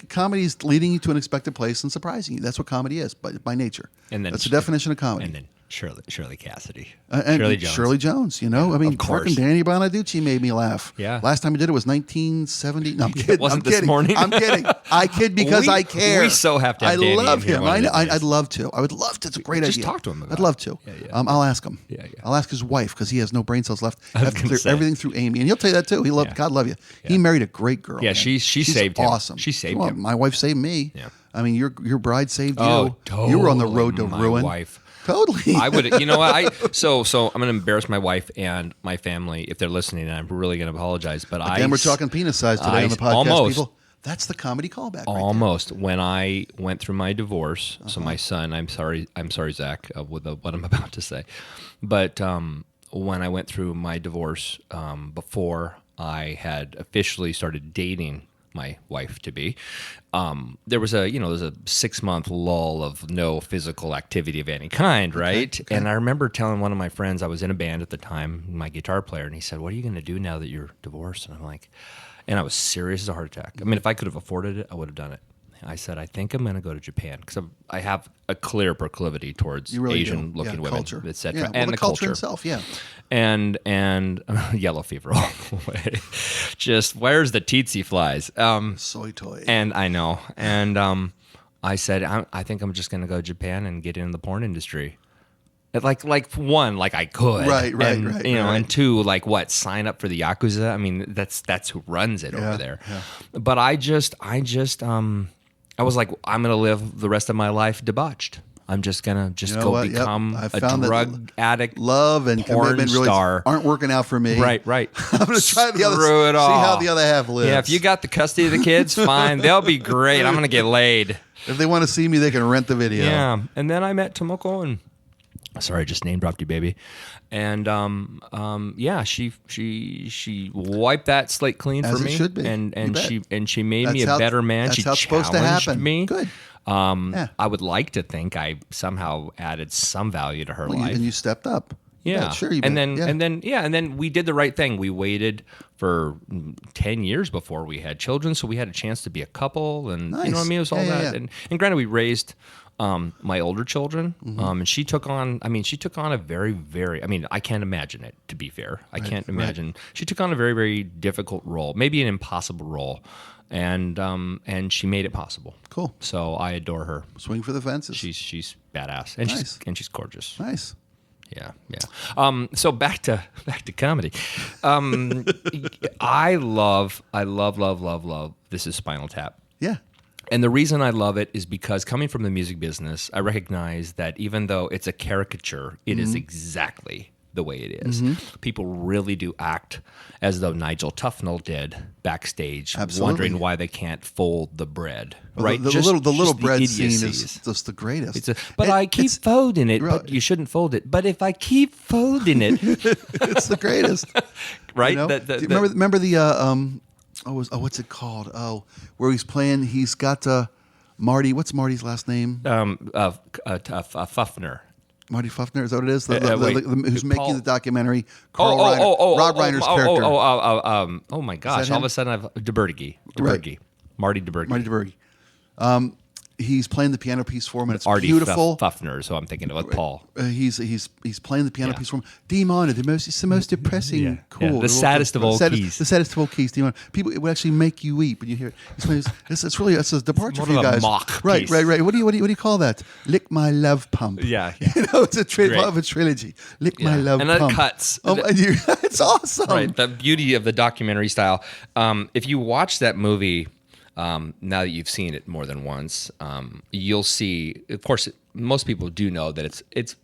Comedy's leading you to an expected place and surprising you. That's what comedy is by nature. And then that's the definition of comedy. And then Shirley Cassidy. And Shirley Jones. I mean, of course. fucking Danny Bonaducci made me laugh. Yeah. Last time he did it was 1970. No, I'm kidding. It wasn't I'm this kidding. morning. I'm kidding. I kid because I care. We so have to have I Danny love in here him. one I of know. these days. I'd love to. I would love to. It's a great Just idea. talk to him about I'd love to. Yeah. I'll ask him. Yeah. I'll ask his wife because he has no brain cells left. I was After gonna say. everything through Amy, and he'll tell you that too. He loved. Yeah. God love you. Yeah. He married a great girl. Yeah, man. she She's saved him. awesome. She saved Well, him. My wife saved me. Yeah. I mean, your bride saved you. Oh, You were on the road to my ruin. Wife. Totally. I would. You know what? So I'm going to embarrass my wife and my family if they're listening, and I'm really going to apologize. But Again, we're talking penis size today on the podcast, almost. people. That's the comedy callback. Almost. When I went through my divorce, so my son, I'm sorry, Zach, with what I'm about to say, but when I went through my divorce, before I had officially started dating my wife to be, there was a 6-month lull of no physical activity of any kind, right? Okay. And I remember telling one of my friends, I was in a band at the time, my guitar player, and he said, "What are you going to do now that you're divorced?" And I'm like, and I was serious as a heart attack. I mean, if I could have afforded it, I would have done it. I said, I think I'm going to go to Japan because I have a clear proclivity towards really Asian-looking women, culture. etc. Yeah, well, and the culture itself, yeah. And yellow fever all the way. Just where's the tsetse flies? Soy toy. And I know. And I said, I think I'm just going to go to Japan and get into the porn industry. Like one, like I could, Right, and, right, you know, right. and two, like what, sign up for the Yakuza? I mean, that's who runs it over there. Yeah. But I was like, I'm gonna live the rest of my life debauched. I'm just gonna go become I a found drug addict, love and porn commitment really star. aren't working out for me. Right. I'm gonna try the other. Screw it all. See how the other half lives. Yeah, if you got the custody of the kids, fine. They'll be great. I'm gonna get laid. If they want to see me, they can rent the video. Yeah, and then I met Tomoko, and sorry, I just name dropped you, baby. And yeah, she wiped that slate clean As for it me, should be. and You bet. she made me That's a how- better man. that's She how it's supposed to challenged happen. me. Good. Yeah. I would like to think I somehow added some value to her life. And you stepped up. Yeah, Sure. You and bet. then and then we did the right thing. We waited for 10 years before we had children, so we had a chance to be a couple, and Nice. you know what I mean. It was all Yeah, that, yeah. And granted, we raised my older children, Mm-hmm. and she took on. I mean, she took on a very, very. I mean, I can't imagine it. To be fair, I can't imagine. She took on a very, very difficult role, maybe an impossible role, and she made it possible. Cool. So I adore her. Swing for the fences. She's badass, and Nice. she's gorgeous. Nice. Yeah. So back to comedy. I love. This is Spinal Tap. Yeah. And the reason I love it is because coming from the music business, I recognize that even though it's a caricature, it is exactly the way it is. People really do act as though Nigel Tufnell did backstage, Absolutely. wondering why they can't fold the bread. Well, Right? The Just- little just the bread scene idiocies. is just the greatest. But I keep it's, folding it, Right. but you shouldn't fold it. But if I keep folding it, it's the greatest. right? You know? The- Do you remember the what's it called? Oh, where he's playing. He's got Marty. What's Marty's last name? Fufner. Marty Fufner. Is that what it is? Wait. Who's making Paul- the documentary? Rob Reiner's character. Oh my gosh! that All of him? a sudden, I've Dibergi, Right. Marty Dibergi. Marty Dibergi. He's playing the piano piece for him, and it's Artie beautiful. Fufner, so I'm thinking of Paul. He's playing the piano piece for him. D minor, it's the most depressing Yeah. chord. Yeah. The saddest of all keys. The saddest of all keys. D minor. People, it would actually make you weep when you hear it. It's really a departure More for you of a guys. mock Right. piece. What do you call that? Lick my love pump. Yeah. You know, it's a Great. part of a trilogy. Lick my Yeah. love And pump. that cuts. And it's awesome. Right, the beauty of the documentary style. If you watch that movie, now that you've seen it more than once, you'll see. Of course, most people do know that it's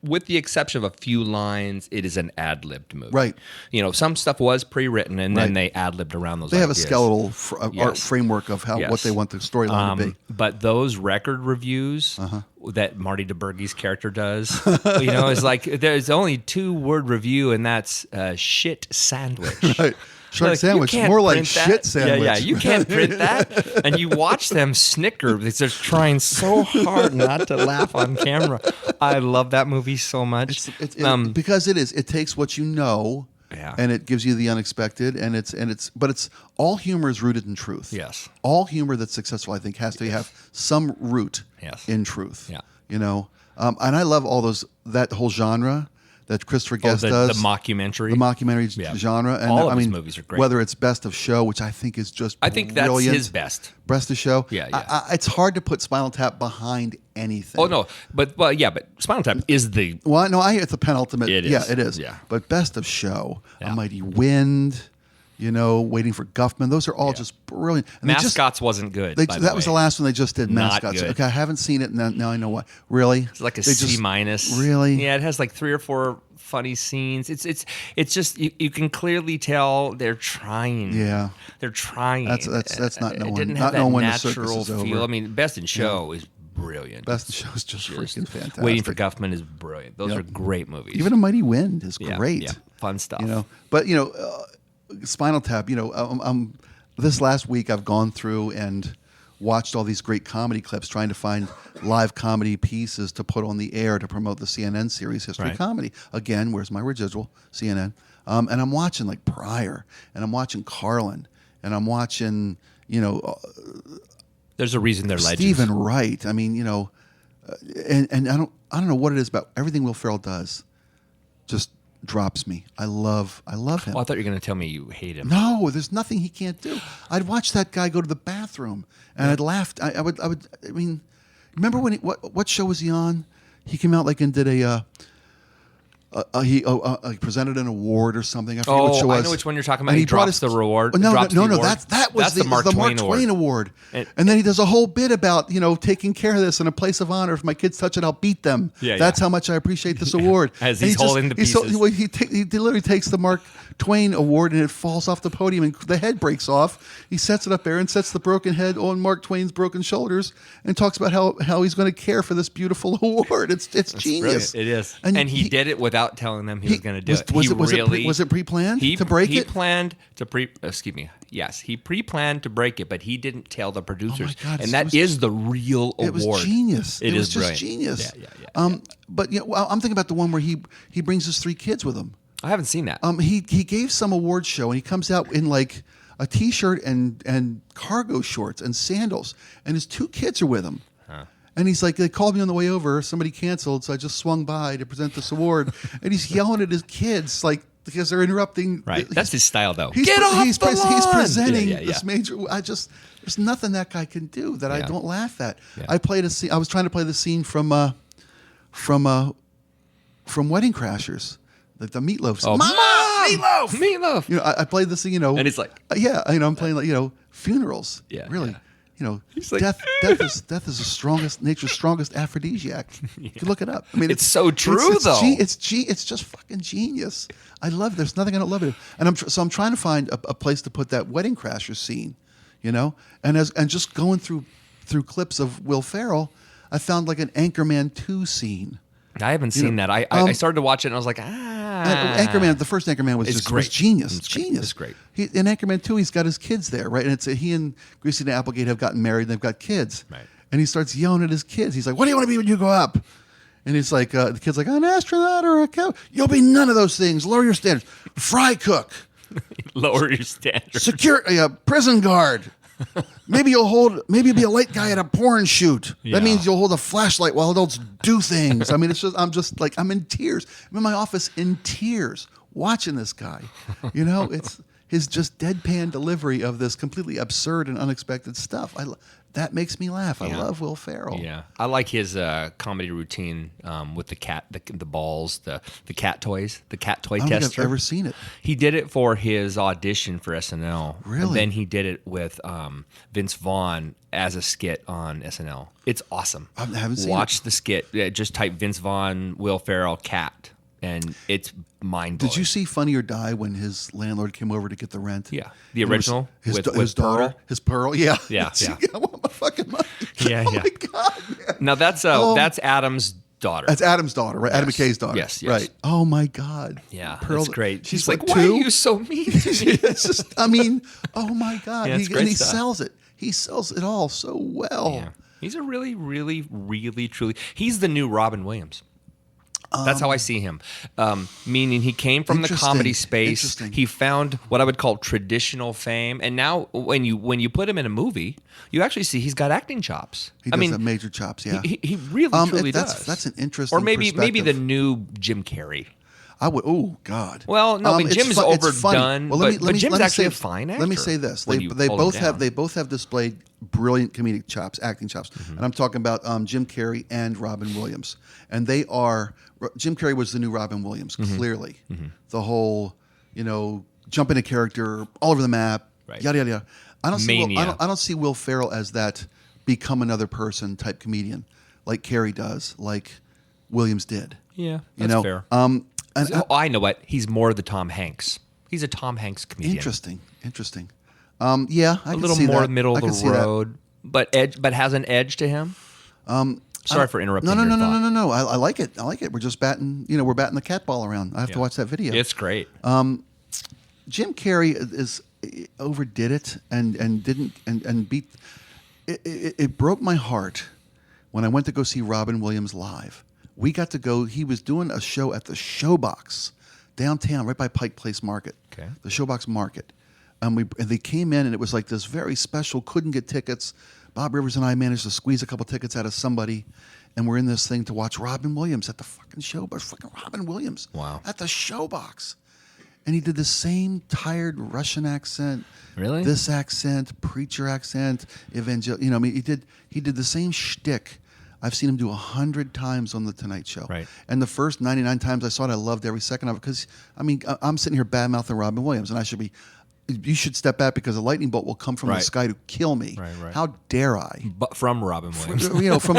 with the exception of a few lines, it is an ad-libbed movie. Right. You know, some stuff was pre-written, and then they ad-libbed around those. They have a ideas. skeletal art Yes. framework of what Yes. they want the storyline to be. But those record reviews that Marty Dibergi's character does, you know, is like there's only 2-word review, and that's shit sandwich. Right. Shark Like, sandwich, you can't more like print that. shit sandwich. Yeah, you can't print that. And you watch them snicker because they're trying so hard not to laugh on camera. I love that movie so much. Because it takes what you know, Yeah. and it gives you the unexpected, but it's all humor is rooted in truth. Yes. All humor that's successful, I think, has to have some root Yes. in truth. Yeah. You know, and I love all that whole genre that Christopher Guest the does. mockumentary. The mockumentary Yeah. genre, and All of I his mean, movies are great. whether it's Best of Show, which I think is just I think that's brilliant. his best. Best of Show. Yeah, yeah. It's hard to put Spinal Tap behind anything. Oh no, but Spinal Tap is the Well, no, it's the penultimate. It is. Yeah, it is. Yeah. But Best of Show, Yeah. A Mighty Wind, you know, Waiting for Guffman. Those are all just brilliant. And they Mascots wasn't good. They by that was the way. last one they just did. Not Mascots. good. Okay, I haven't seen it. Now I know why. Really? It's like a They C just- minus. Really? Yeah, it has like 3 or 4 funny scenes. It's just you can clearly tell they're trying. Yeah. They're trying. That's not It knowing- didn't not have that knowing when the circus natural is over. feel. I mean, Best in Show is brilliant. Best of Show is just freaking fantastic. Waiting for Guffman is brilliant. Those are great movies. Even A Mighty Wind is Yeah, great. yeah, fun stuff. You know, but you know, Spinal Tap. You know, this last week I've gone through and watched all these great comedy clips, trying to find live comedy pieces to put on the air to promote the CNN series History Right. Comedy. Again, where's my residual? CNN. And I'm watching like Pryor, and I'm watching Carlin, and I'm watching There's a reason they're legends. Stephen Wright. I mean, you know, and I don't know what it is about everything Will Ferrell does. Just drops me. I love him. Oh, I thought you were going to tell me you hate him. No, there's nothing he can't do. I'd watch that guy go to the bathroom, and I'd laugh. I would. I mean, remember when? What show was he on? He came out like and did he presented an award or something. I forget what show it was. I know which one you're talking about. And He drops the reward. No, drops the award. that was the Mark Twain Award. And then he does a whole bit about taking care of this in a place of honor. If my kids touch it, I'll beat them. That's how much I appreciate this award. As he's holding the pieces. He literally takes the Mark Twain Award and it falls off the podium and the head breaks off. He sets it up there and sets the broken head on Mark Twain's broken shoulders and talks about how he's going to care for this beautiful award. It's genius. Brilliant. It is. And he did it without telling them he was going to do it. Was it pre-planned to break it? He planned to Yes, he pre-planned to break it, but he didn't tell the producers. Oh my God, and that is the real award. It was genius. It was just brilliant. Genius. Yeah. But I'm thinking about the one where he brings his 3 kids with him. I haven't seen that. He gave some award show and he comes out in like a t-shirt and cargo shorts and sandals, and his 2 kids are with him. And he's like, they called me on the way over. Somebody canceled, so I just swung by to present this award. And he's yelling at his kids, like, because they're interrupting. Right. That's his style, though. Get off the lawn! He's presenting Yeah. this major. There's nothing that guy can do that I don't laugh at. Yeah. I played a scene. I was trying to play the scene from Wedding Crashers, the Meatloaf. Oh, Mama! Meatloaf! I played the scene. And it's like, I'm playing like funerals. Yeah, really. yeah. He's like, death is nature's strongest aphrodisiac. You can look it up. I mean, it's so true, though. It's just fucking genius. I love it. There's nothing I don't love it. And I'm trying to find a place to put that Wedding Crashers scene, and just going through clips of Will Ferrell, I found like an Anchorman 2 scene. I haven't seen that. I started to watch it and I was like, Anchorman, the first Anchorman was genius. It's genius. It's great. In Anchorman 2, he's got his kids there, right? And he and Greasy and Applegate have gotten married and they've got kids. Right. And he starts yelling at his kids. He's like, what do you want to be when you grow up? And he's like, the kid's like, an astronaut or a cow. You'll be none of those things. Lower your standards. Fry cook. Lower your standards. Prison guard. Maybe you'll be a late guy at a porn shoot. That means you'll hold a flashlight while adults do things. I mean, I'm in tears. I'm in my office in tears watching this guy. It's his just deadpan delivery of this completely absurd and unexpected stuff. That makes me laugh. I love Will Ferrell. Yeah, I like his comedy routine with the cat, the balls, the cat toys, the cat toy tester. I don't think I've ever seen it. He did it for his audition for SNL. Really? And then he did it with Vince Vaughn as a skit on SNL. It's awesome. I haven't seen it. Watch the skit. Just type Vince Vaughn, Will Ferrell, cat. And it's mind-blowing. Did you see Funny or Die when his landlord came over to get the rent? Yeah. The original his with daughter, Pearl? His Pearl, yeah. Yeah. I want my fucking money. Yeah, oh my God, man. Now that's Adam's daughter. That's Adam's daughter, right? Yes. Adam McKay's daughter. Yes. Right. Oh my God. Yeah, Pearl, that's great. She's like, like, why 2? are you so mean to me? It's just, oh my God. Yeah, it's great stuff. Sells it. He sells it all so well. Yeah. He's a really, really, really, truly. He's the new Robin Williams. That's how I see him. Meaning he came from the comedy space. He found what I would call traditional fame, and now when you put him in a movie, you actually see he's got acting chops. He does have major chops. Yeah, he really truly does. That's an interesting. Or maybe the new Jim Carrey. I would. Oh God. Well, no, Jim's overdone. Well, but Jim's actually a fine actor. Let me say this: they both have displayed brilliant comedic chops, acting chops, and I'm talking about Jim Carrey and Robin Williams, and they are. Jim Carrey was the new Robin Williams, clearly. The whole, jump into character, all over the map, yada yada yada. I don't see Will Ferrell as that become another person type comedian like Carrey does, like Williams did. Yeah, that's fair. I know what. He's more the Tom Hanks. He's a Tom Hanks comedian. Interesting. Yeah, I a can little see more that. middle of the road, but has an edge to him. Sorry for interrupting. No. I like it. We're just batting. We're batting the cat ball around. I have to watch that video. It's great. Jim Carrey overdid it and didn't and beat. It broke my heart when I went to go see Robin Williams live. We got to go. He was doing a show at the Showbox downtown, right by Pike Place Market. Okay. The Showbox Market. And they came in, and it was like this very special. Couldn't get tickets. Bob Rivers and I managed to squeeze a couple tickets out of somebody, and we're in this thing to watch Robin Williams at the fucking Showbox. Fucking Robin Williams. Wow. At the Showbox. And he did the same tired Russian accent. Really? This accent, preacher accent, evangel. He did the same shtick. I've seen him do 100 times on the Tonight Show. Right. And the first 99 times I saw it, I loved every second of it because, I mean, I'm sitting here bad-mouthing Robin Williams, and you should step back because a lightning bolt will come from the sky to kill me. Right. How dare I? But from Robin Williams.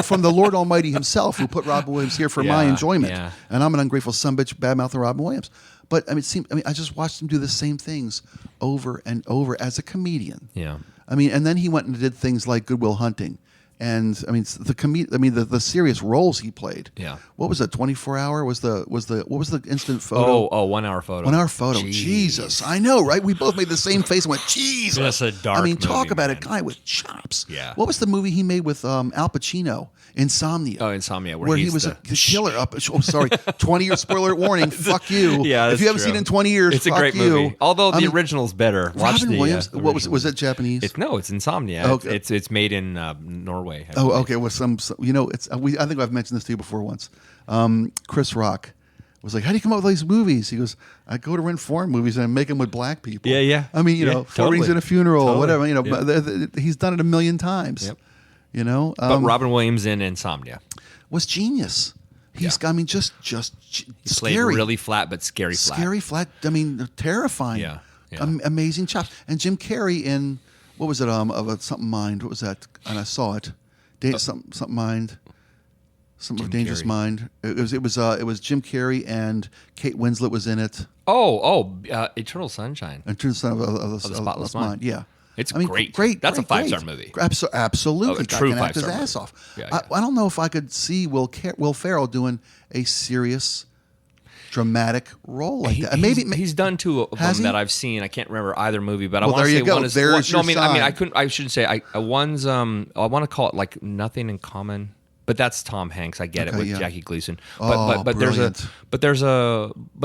From the Lord Almighty himself, who put Robin Williams here for my enjoyment. Yeah. And I'm an ungrateful sumbitch bad-mouthing Robin Williams. But I just watched him do the same things over and over as a comedian. Yeah. And then he went and did things like Good Will Hunting. And the serious roles he played. Yeah. What was it? 24 Hour what was the instant photo? Oh, 1 hour photo. 1 hour photo. Jeez. Jesus, I know, right? We both made the same face and went, Jesus. That's a dark talk movie, about man. a guy with chops. Yeah. What was the movie he made with Al Pacino? Insomnia. Oh, Insomnia, where he was a killer. Oh, sorry. 20-year spoiler warning. Fuck you. Yeah, if you haven't seen it in 20 years, it's fuck a great you. movie. Although the original's better. Watch Robin Williams. What was it? Japanese? It's Insomnia. Okay. It's made in Norway. Oh, okay. Well, I think I've mentioned this to you before once. Chris Rock was like, "How do you come up with all these movies?" He goes, "I go to rent foreign movies and I make them with black people." Yeah. Four Rings in a Funeral, or whatever. Yep. He's done it a million times. Yep. But Robin Williams in Insomnia was genius. He's, just he scary, played really flat but scary flat. Scary flat. Terrifying. Yeah. Amazing chops. And Jim Carrey in what was it? Of a Something Mind. What was that? And I saw it. Something Mind. Something of Dangerous Mind. It was Jim Carrey and Kate Winslet was in it. Eternal Sunshine. Eternal Sunshine of the Spotless Mind. Yeah. It's great. That's a 5-star movie. Absolutely. A true 5-star his ass movie. off. Yeah. I don't know if I could see Will Ferrell doing a serious, dramatic role like that. Maybe he's done two of them that I've seen. I can't remember either movie, but I want to say one is. There's your sign. I shouldn't say. One's. I want to call it like Nothing in Common. But that's Tom Hanks. I get it with Jackie Gleason. But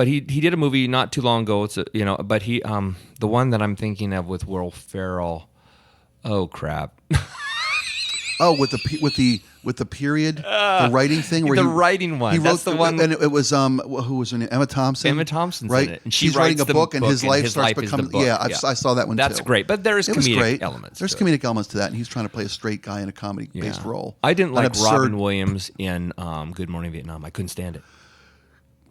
he did a movie not too long ago. It's the one that I'm thinking of with Will Ferrell. Oh crap. With the period, the writing thing, where the writing one. He wrote That's the one, and it was who was her name? Emma Thompson. Emma Thompson's right? in it, and she's writing a book, and his life starts becoming. Yeah, I saw that one. That's too. great, but there's comedic elements. There's comedic elements to that, and he's trying to play a straight guy in a comedy-based role. I didn't like Robin Williams in Good Morning Vietnam. I couldn't stand it.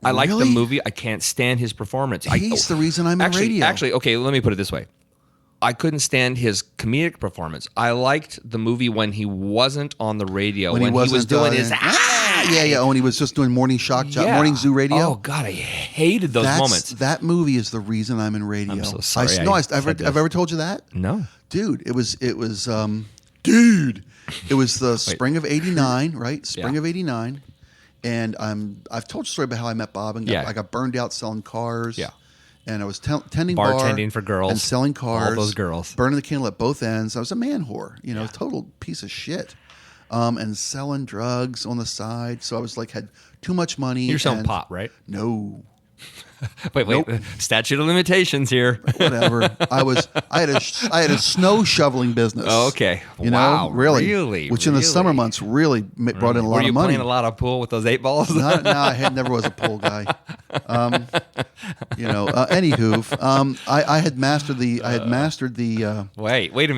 I like the movie. I can't stand his performance. He's the reason I'm in radio. Actually, okay, let me put it this way. I couldn't stand his comedic performance. I liked the movie when he wasn't on the radio. When he was doing his when he was just doing morning morning zoo radio. Oh God, I hated those moments. That movie is the reason I'm in radio. I'm so sorry. I've ever told you that? No, dude. It was It was the spring of '89, right? Spring of '89, and I've told you a story about how I met Bob and I got burned out selling cars. Yeah. And I was tending bartending for girls and selling cars, all those girls, burning the candle at both ends. I was a man whore, total piece of shit, and selling drugs on the side. So I was like, had too much money. You're selling pot, right? No. Wait, nope. Statute of limitations here. Whatever. I had a snow shoveling business. Oh, okay. Wow. Really? Which in the summer months really brought in a lot of money. Were you playing a lot of pool with those 8 balls? No, I never was a pool guy. Anywho, I had mastered the. Wait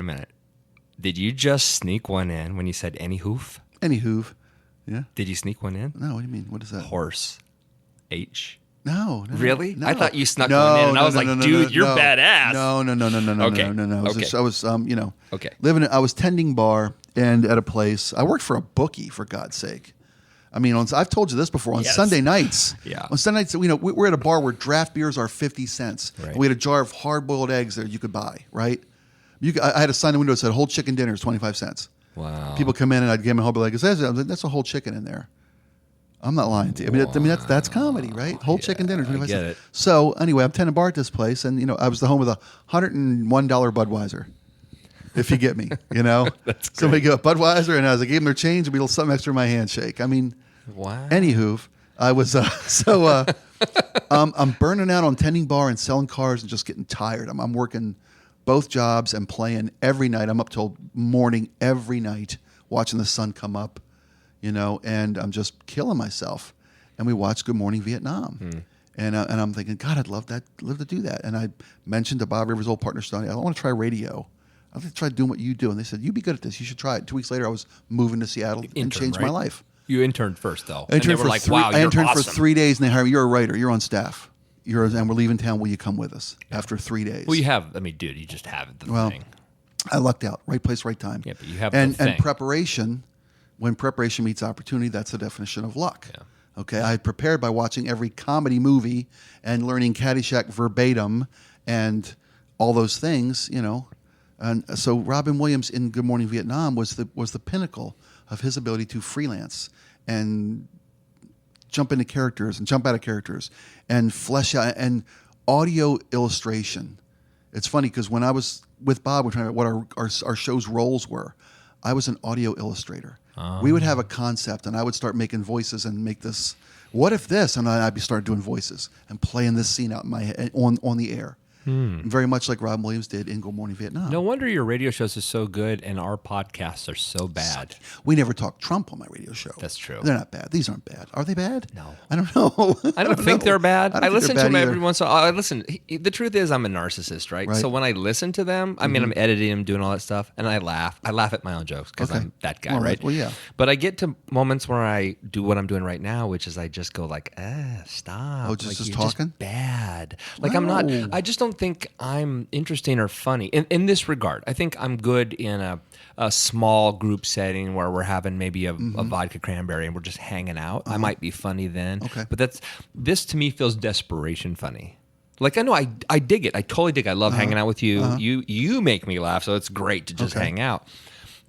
a minute. Did you just sneak one in when you said anywho? Anywho, yeah. Did you sneak one in? No. What do you mean? What is that? Horse. H. No. Really? No. I thought you snuck one in, and I was like, dude, you're badass. No. Okay. No. I was okay. I was tending bar and at a place. I worked for a bookie, for God's sake. I've told you this before. On Sunday nights, on Sunday nights, we're at a bar where draft beers are 50 cents. Right. And we had a jar of hard-boiled eggs there you could buy. Right? I had a sign in the window that said "Whole chicken dinner is 25 cents." Wow. People come in and I'd give them a whole like, "That's a whole chicken in there." I'm not lying to you. That's comedy, right? Whole chicken dinner. I get it. So anyway, I'm tending bar at this place, and I was the home of a $101 Budweiser. If you get me, That's great. Somebody go Budweiser, and as I gave them their change, it'd be something extra in my handshake. Wow. Anywho, I was I'm burning out on tending bar and selling cars and just getting tired. I'm working both jobs and playing every night. I'm up till morning every night watching the sun come up. And I'm just killing myself. And we watched Good Morning Vietnam. And I'm thinking, God, I'd love to do that. And I mentioned to Bob Rivers' old partner, Stoney, I want to try radio. I'd like to try doing what you do. And they said, you'd be good at this. You should try it. 2 weeks later, I was moving to Seattle and changed my life. You interned first, though. I interned and they were like, wow, I you're interned awesome. for 3 days, and they hired me. You're a writer. You're on staff. And we're leaving town. Will you come with us? After 3 days. Well, you have, I mean, dude, you just have the thing. I lucked out. Right place, right time. Yeah, but you have and, the thing. And preparation, when preparation meets opportunity, that's the definition of luck. Yeah. Okay, I had prepared by watching every comedy movie and learning Caddyshack verbatim and all those things, you know. And so Robin Williams in Good Morning Vietnam was the pinnacle of his ability to freelance and jump into characters and jump out of characters and flesh out and audio illustration. It's funny because when I was with Bob, we're trying to what our show's roles were. I was an audio illustrator. We would have a concept, and I would start making voices and make this. What if this? And I'd start doing voices and playing this scene out in my head on the air. Very much like Robin Williams did in Good Morning Vietnam. No wonder your radio shows are so good and our podcasts are so bad. We never talk Trump on my radio show. That's true. They're not bad. These aren't bad. Are they bad? No. I don't know. I don't think they're bad. I listen to them either. every once in a while. I listen. The truth is, I'm a narcissist, right? So when I listen to them, I mean, I'm editing them, doing all that stuff, and I laugh. I laugh at my own jokes because I'm that guy, right? Well, yeah. But I get to moments where I do what I'm doing right now, which is I just go like, stop. Oh, just you're talking? Just bad. Like I'm not. I just don't think I'm interesting or funny in this regard. I think I'm good in a small group setting where we're having maybe a vodka cranberry and we're just hanging out. I might be funny then. Okay. But this to me feels desperation funny. Like I know I dig it. I totally dig it. I love hanging out with you. You make me laugh, so it's great to just hang out.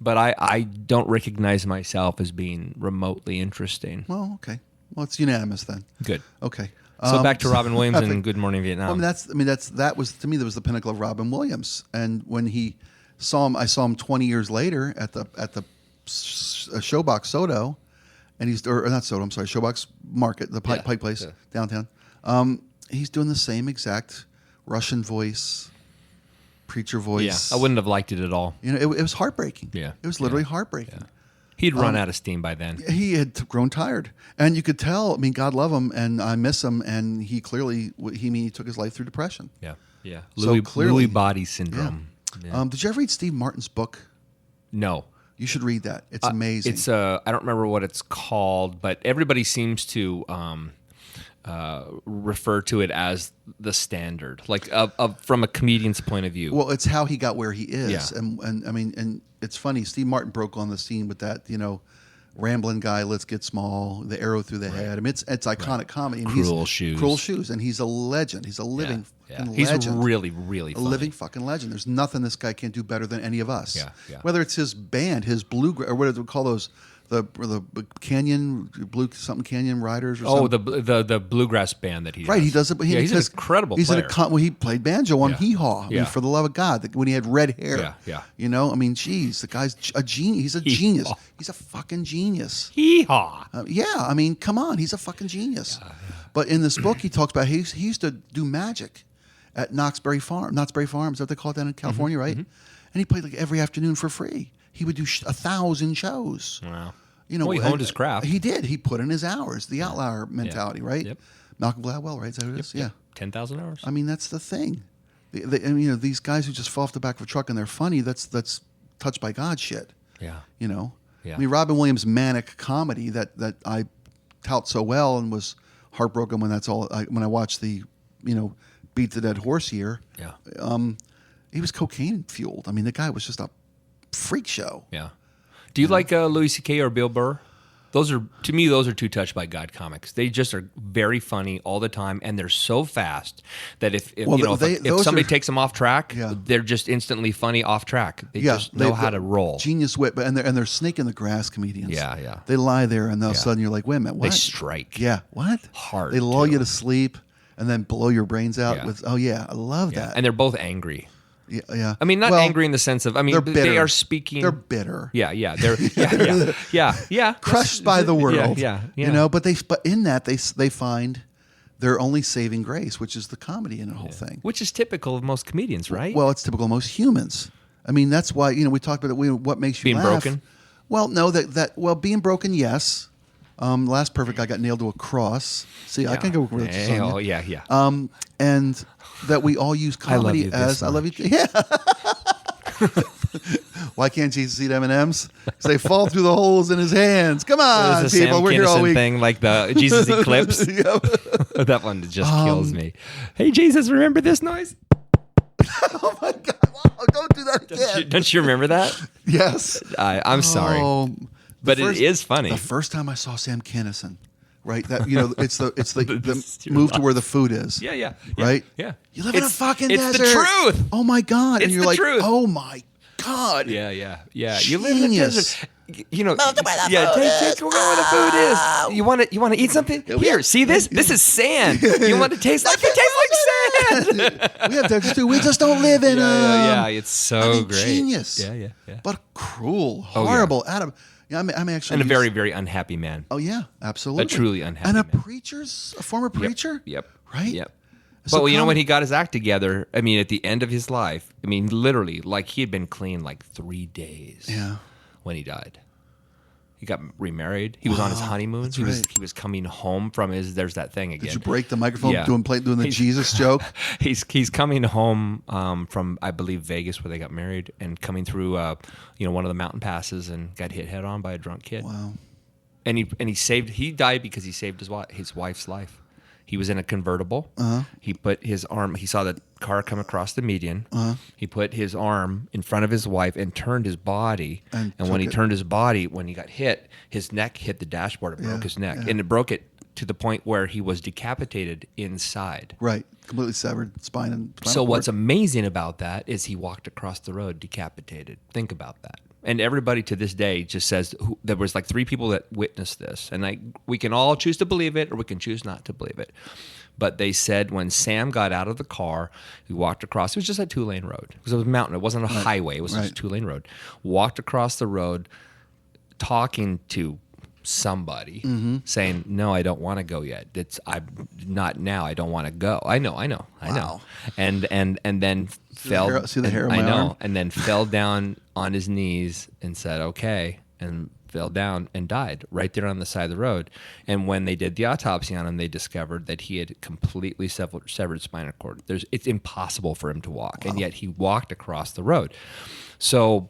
But I don't recognize myself as being remotely interesting. Well, okay. Well, it's unanimous then. Good. Okay. So back to Robin Williams and Good Morning Vietnam. That was to me that was the pinnacle of Robin Williams. And when I saw him 20 years later at the Showbox Soto, and Showbox Market, the Pike Place downtown. He's doing the same exact Russian voice, preacher voice. Yeah, I wouldn't have liked it at all. You know, it was heartbreaking. Yeah, it was literally heartbreaking. Yeah. He'd run out of steam by then. He had grown tired, and you could tell. I mean, God love him, and I miss him. And he clearly he took his life through depression. Yeah, yeah. So clearly, Lewy body syndrome. Yeah. Yeah. Did you ever read Steve Martin's book? No. You should read that. It's amazing. It's I don't remember what it's called, but everybody seems to refer to it as the standard, like from a comedian's point of view. Well, it's how he got where he is, Yeah. and I mean, and it's funny. Steve Martin broke on the scene with that, you know, rambling guy. Let's get small. The arrow through the head. I mean, it's iconic comedy. And Cruel Shoes, and he's a legend. He's a living fucking He's legend. really, really funny. A living fucking legend. There's nothing this guy can't do better than any of us. Yeah, yeah. Whether it's his band, his bluegrass, or what do we call those? The Canyon Blue something Canyon Riders or something. the bluegrass band that he right does. he does it. But he's an incredible player. He played banjo on Yeah. Hee Haw. I mean, Yeah. for the love of God, when he had red hair. Yeah, yeah. You know, I mean, geez, the guy's a genius. He's a genius. He's a fucking genius. Hee-haw. Yeah, I mean, come on, he's a fucking genius. Yeah. But in this book, he talks about he used to do magic at Knott's Berry Farm. Is that what they call it down in California, right? And he played like every afternoon for free. He would do 1,000 shows. Wow. You know, Well, he honed his craft. He did. He put in his hours. The outlier mentality, Yeah. right? Yep. Malcolm Gladwell, right? Is that what it is? Yeah. 10,000 hours. I mean, that's the thing. And, you know, these guys who just fall off the back of a truck and they're funny. That's touched by God shit. Yeah. You know. Yeah. I mean, Robin Williams' manic comedy that I tout so well and was heartbroken when when I watched the, you know, Beat the Dead Horse here. Yeah. He was cocaine fueled. I mean, the guy was just a freak show. Yeah. Do you like Louis C.K. or Bill Burr? To me, those are two touched by God comics. They just are very funny all the time, and they're so fast that if somebody takes them off track, they're just instantly funny off track. They just know how to roll. Genius wit, and they're snake in the grass comedians. Yeah, yeah. They lie there, and all of a sudden you're like, wait a minute, what? They strike. Yeah, what? Hard. They lull too. you to sleep, and then blow your brains out Yeah. with. Oh yeah, I love that. And they're both angry. Yeah, yeah. I mean, not angry in the sense of. I mean, they're bitter. they are speaking. They're bitter. Yeah, yeah. They're yeah. Crushed by the world. Yeah. You know, but in that they find their only saving grace, which is the comedy in the whole thing. Which is typical of most comedians, right? Well, it's typical of most humans. I mean, that's why we talked about what makes you being laugh. broken. Well, no, being broken, yes. Last Perfect Guy got nailed to a cross. See, I can go with this. Oh, yeah. And that we all use comedy I love you as I love you. Yeah. Why can't Jesus eat M&Ms? Because they fall through the holes in his hands. Come on, There's a people. Sam We're here all Kinison week. thing, like the Jesus Eclipse. That one just kills me. Hey, Jesus, remember this noise? Oh my God! Wow, don't do that again. Don't you remember that? Yes. I'm sorry, but it is funny. The first time I saw Sam Kinison, right? That it's the move to where the food is. Yeah. Right? Yeah. You live in a fucking it's desert. It's the truth. Oh my God! It's and you're the like, truth. oh my God. Yeah. Genius. You live in the desert. You know, take go where the food is. You want to eat something? Here, see this? This is sand. You want to taste like it tastes like sand. We have deserts too. We just don't live in Yeah, it's so great. Genius. Yeah. But cruel, horrible. Adam. Yeah, I'm actually and a very, very unhappy man. Oh yeah, absolutely. A truly unhappy and a man. A former preacher. Yep. Right. Yep. So But you know when he got his act together, I mean, at the end of his life, I mean, literally, like he had been clean like 3 days. Yeah. When he died. He got remarried. He was on his honeymoon. That's he right. He was coming home from his. There's that thing again. Did you break the microphone Yeah. doing the Jesus joke? He's coming home from I believe Vegas where they got married and coming through one of the mountain passes and got hit head on by a drunk kid. Wow. And he died because he saved his wife's life. He was in a convertible. He put his arm. He saw the car come across the median. He put his arm in front of his wife and turned his body. And when he turned his body, when he got hit, his neck hit the dashboard. It broke his neck, and it broke it to the point where he was decapitated inside. Right, completely severed spine and. So what's amazing about that is he walked across the road decapitated. Think about that. And everybody to this day just says there was like 3 people that witnessed this. And we can all choose to believe it or we can choose not to believe it. But they said when Sam got out of the car, he walked across. It was just a 2-lane road. Because it was a mountain. It wasn't a highway. It was just a 2-lane road. Walked across the road talking to somebody saying, no, I don't want to go yet. I'm not now. I don't want to go. I know. Wow. And then fell. See the hair on my arm? And then fell down on his knees and said, okay, and fell down and died right there on the side of the road. And when they did the autopsy on him, they discovered that he had completely severed spinal cord. It's impossible for him to walk, and yet he walked across the road. So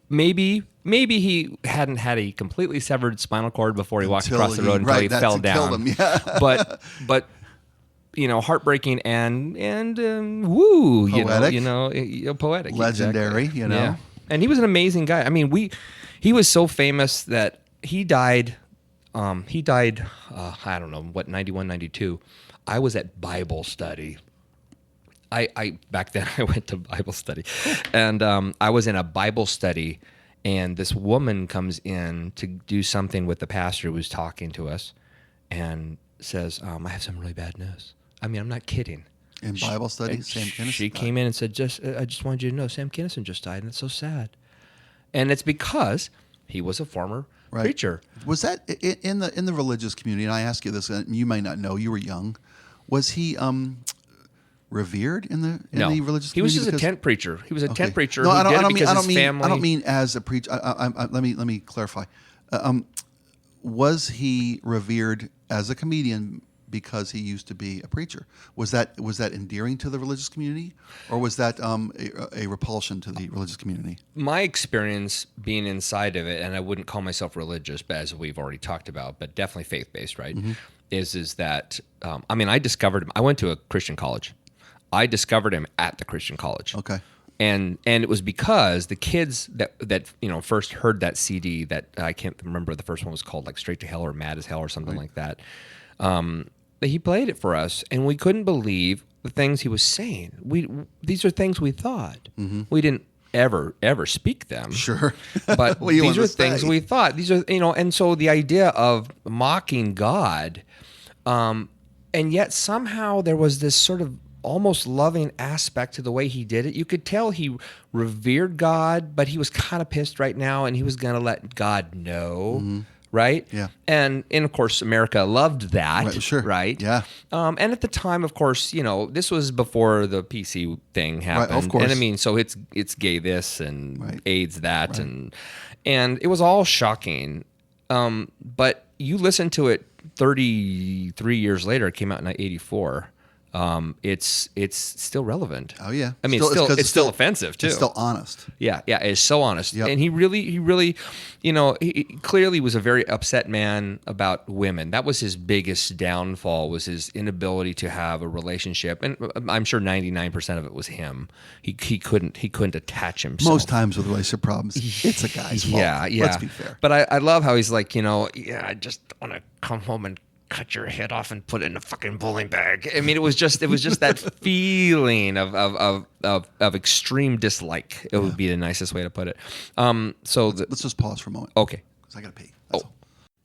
maybe he hadn't had a completely severed spinal cord before he walked across the road until he fell down. but heartbreaking and woo, poetic. Poetic, Legendary, exactly. Yeah. And he was an amazing guy. I mean, he was so famous that he died. I don't know what, 91, 92. I was at Bible study. I back then I went to Bible study, and I was in a Bible study, and this woman comes in to do something with the pastor who was talking to us, and says, "I have some really bad news." I mean, I'm not kidding. In Bible study, Sam Kinison. She came in and said, I just wanted you to know, Sam Kinison just died, and it's so sad. And it's because he was a former preacher. Was that in the religious community? And I ask you this, and you may not know. You were young. Was he revered in the religious community? He was just a tent preacher. He was a tent preacher. No, who I did it don't because his mean. family. I don't mean as a preacher. Let me clarify. Was he revered as a comedian because he used to be a preacher? Was that endearing to the religious community, or was that a repulsion to the religious community? My experience being inside of it, and I wouldn't call myself religious, but as we've already talked about, but definitely faith-based, right? Is that I discovered him. I went to a Christian college. I discovered him at the Christian college. Okay. And it was because the kids that first heard that CD that I can't remember, the first one was called like Straight to Hell or Mad as Hell or something like that. He played it for us, and we couldn't believe the things he was saying. These are things we thought. We didn't ever speak them. Sure. But these are things we thought. These are, and so the idea of mocking God, and yet somehow there was this sort of almost loving aspect to the way he did it. You could tell he revered God, but he was kind of pissed right now, and he was going to let God know. Right? Yeah. And of course, America loved that. Right, sure. Right? Yeah. And at the time, of course, this was before the PC thing happened. Right, of course. And I mean, so it's gay this and AIDS that, and it was all shocking. But you listen to it 33 years later. It came out in '84. it's still relevant. Oh yeah. I mean, it's still offensive too. It's still honest. Yeah, it's so honest. Yep. And he really, he clearly was a very upset man about women. That was his biggest downfall, was his inability to have a relationship. And I'm sure 99% of it was him. He couldn't attach himself. Most times with relationship problems, it's a guy's fault. Yeah. Let's be fair. But I love how he's like, I just want to come home and cut your head off and put it in a fucking bowling bag. I mean, it was just that feeling of extreme dislike. It would be the nicest way to put it. Let's just pause for a moment. Okay. Because I got to pee. That's all.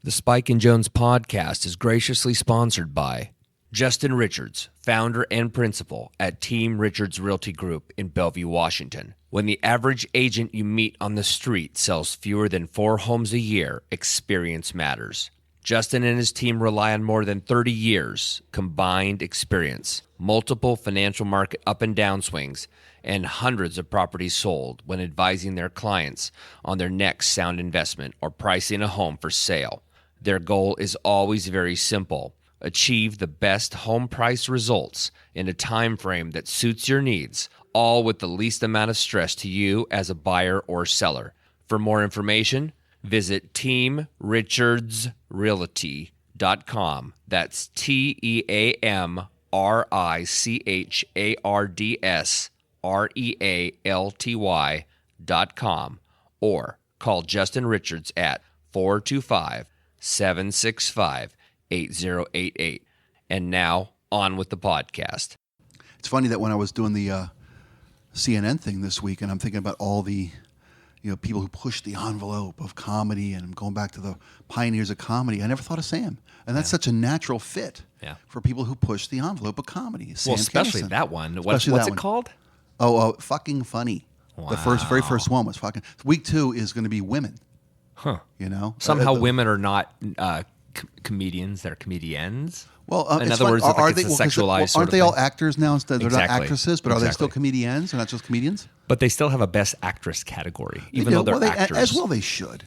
The Spike and Jones podcast is graciously sponsored by Justin Richards, founder and principal at Team Richards Realty Group in Bellevue, Washington. When the average agent you meet on the street sells fewer than 4 homes a year, experience matters. Justin and his team rely on more than 30 years combined experience, multiple financial market up and down swings, and hundreds of properties sold when advising their clients on their next sound investment or pricing a home for sale. Their goal is always very simple: achieve the best home price results in a time frame that suits your needs, all with the least amount of stress to you as a buyer or seller. For more information, visit teamrichardsrealty.com. That's TEAMRICHARDSREALTY.com, or call Justin Richards at 425-765-8088. And now, on with the podcast. It's funny that when I was doing the CNN thing this week, and I'm thinking about all the people who pushed the envelope of comedy, and I'm going back to the pioneers of comedy, I never thought of Sam. And that's such a natural fit for people who push the envelope of comedy. Sam especially Kinison. That one. What's it called? Fucking Funny. Wow. The very first one was fucking. Week 2 is going to be women. Huh. Somehow women are not comedians; they're comedians. Well, in other words, it's a sexualized. Aren't they all actors now? Instead, they're not Exactly. actresses, but are they still comedians? They're not just comedians. But they still have a best actress category, even though they're actors. As well, they should.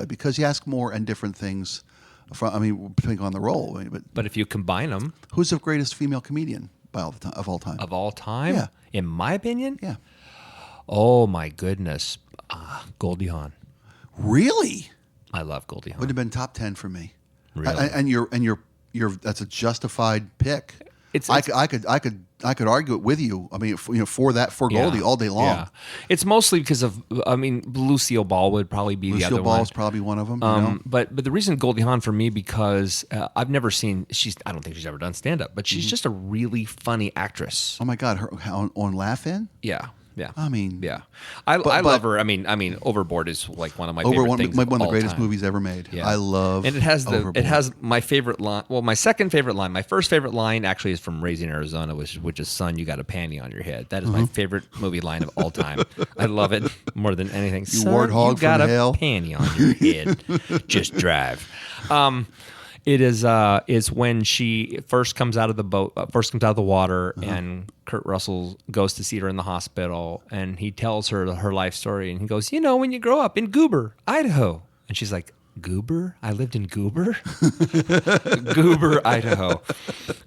Because you ask more and different things. Depending on the role. But if you combine them, who's the greatest female comedian of all time? Of all time, yeah. In my opinion, yeah. Oh my goodness, Goldie Hawn. Really? I love Goldie Hawn. Would have been top 10 for me. Really? And you're that's a justified pick. I could argue it with you. I mean, for Goldie all day long. Yeah. It's mostly because of Lucille Ball would probably be the other one. Lucille Ball is probably one of them. But the reason Goldie Hawn for me, because I've never seen. I don't think she's ever done stand up, but she's just a really funny actress. Oh my God, her on Laugh-In? Yeah. Yeah, I mean, yeah, I love her. I mean, Overboard is like one of my favorite things. One of the greatest time. movies ever made. Yeah. I love. And it has Overboard. it has my favorite line. Well, my second favorite line. My first favorite line actually is from Raising Arizona, which is "Son, you got a panty on your head." That is my favorite movie line of all time. I love it more than anything. You warthog you got from a hell. panty on your head. Just drive. It is when she first comes out of the boat, first comes out of the water, and Kurt Russell goes to see her in the hospital, and he tells her her life story, and he goes, when you grow up in Goober, Idaho, and she's like, Goober? I lived in Goober? Goober, Idaho.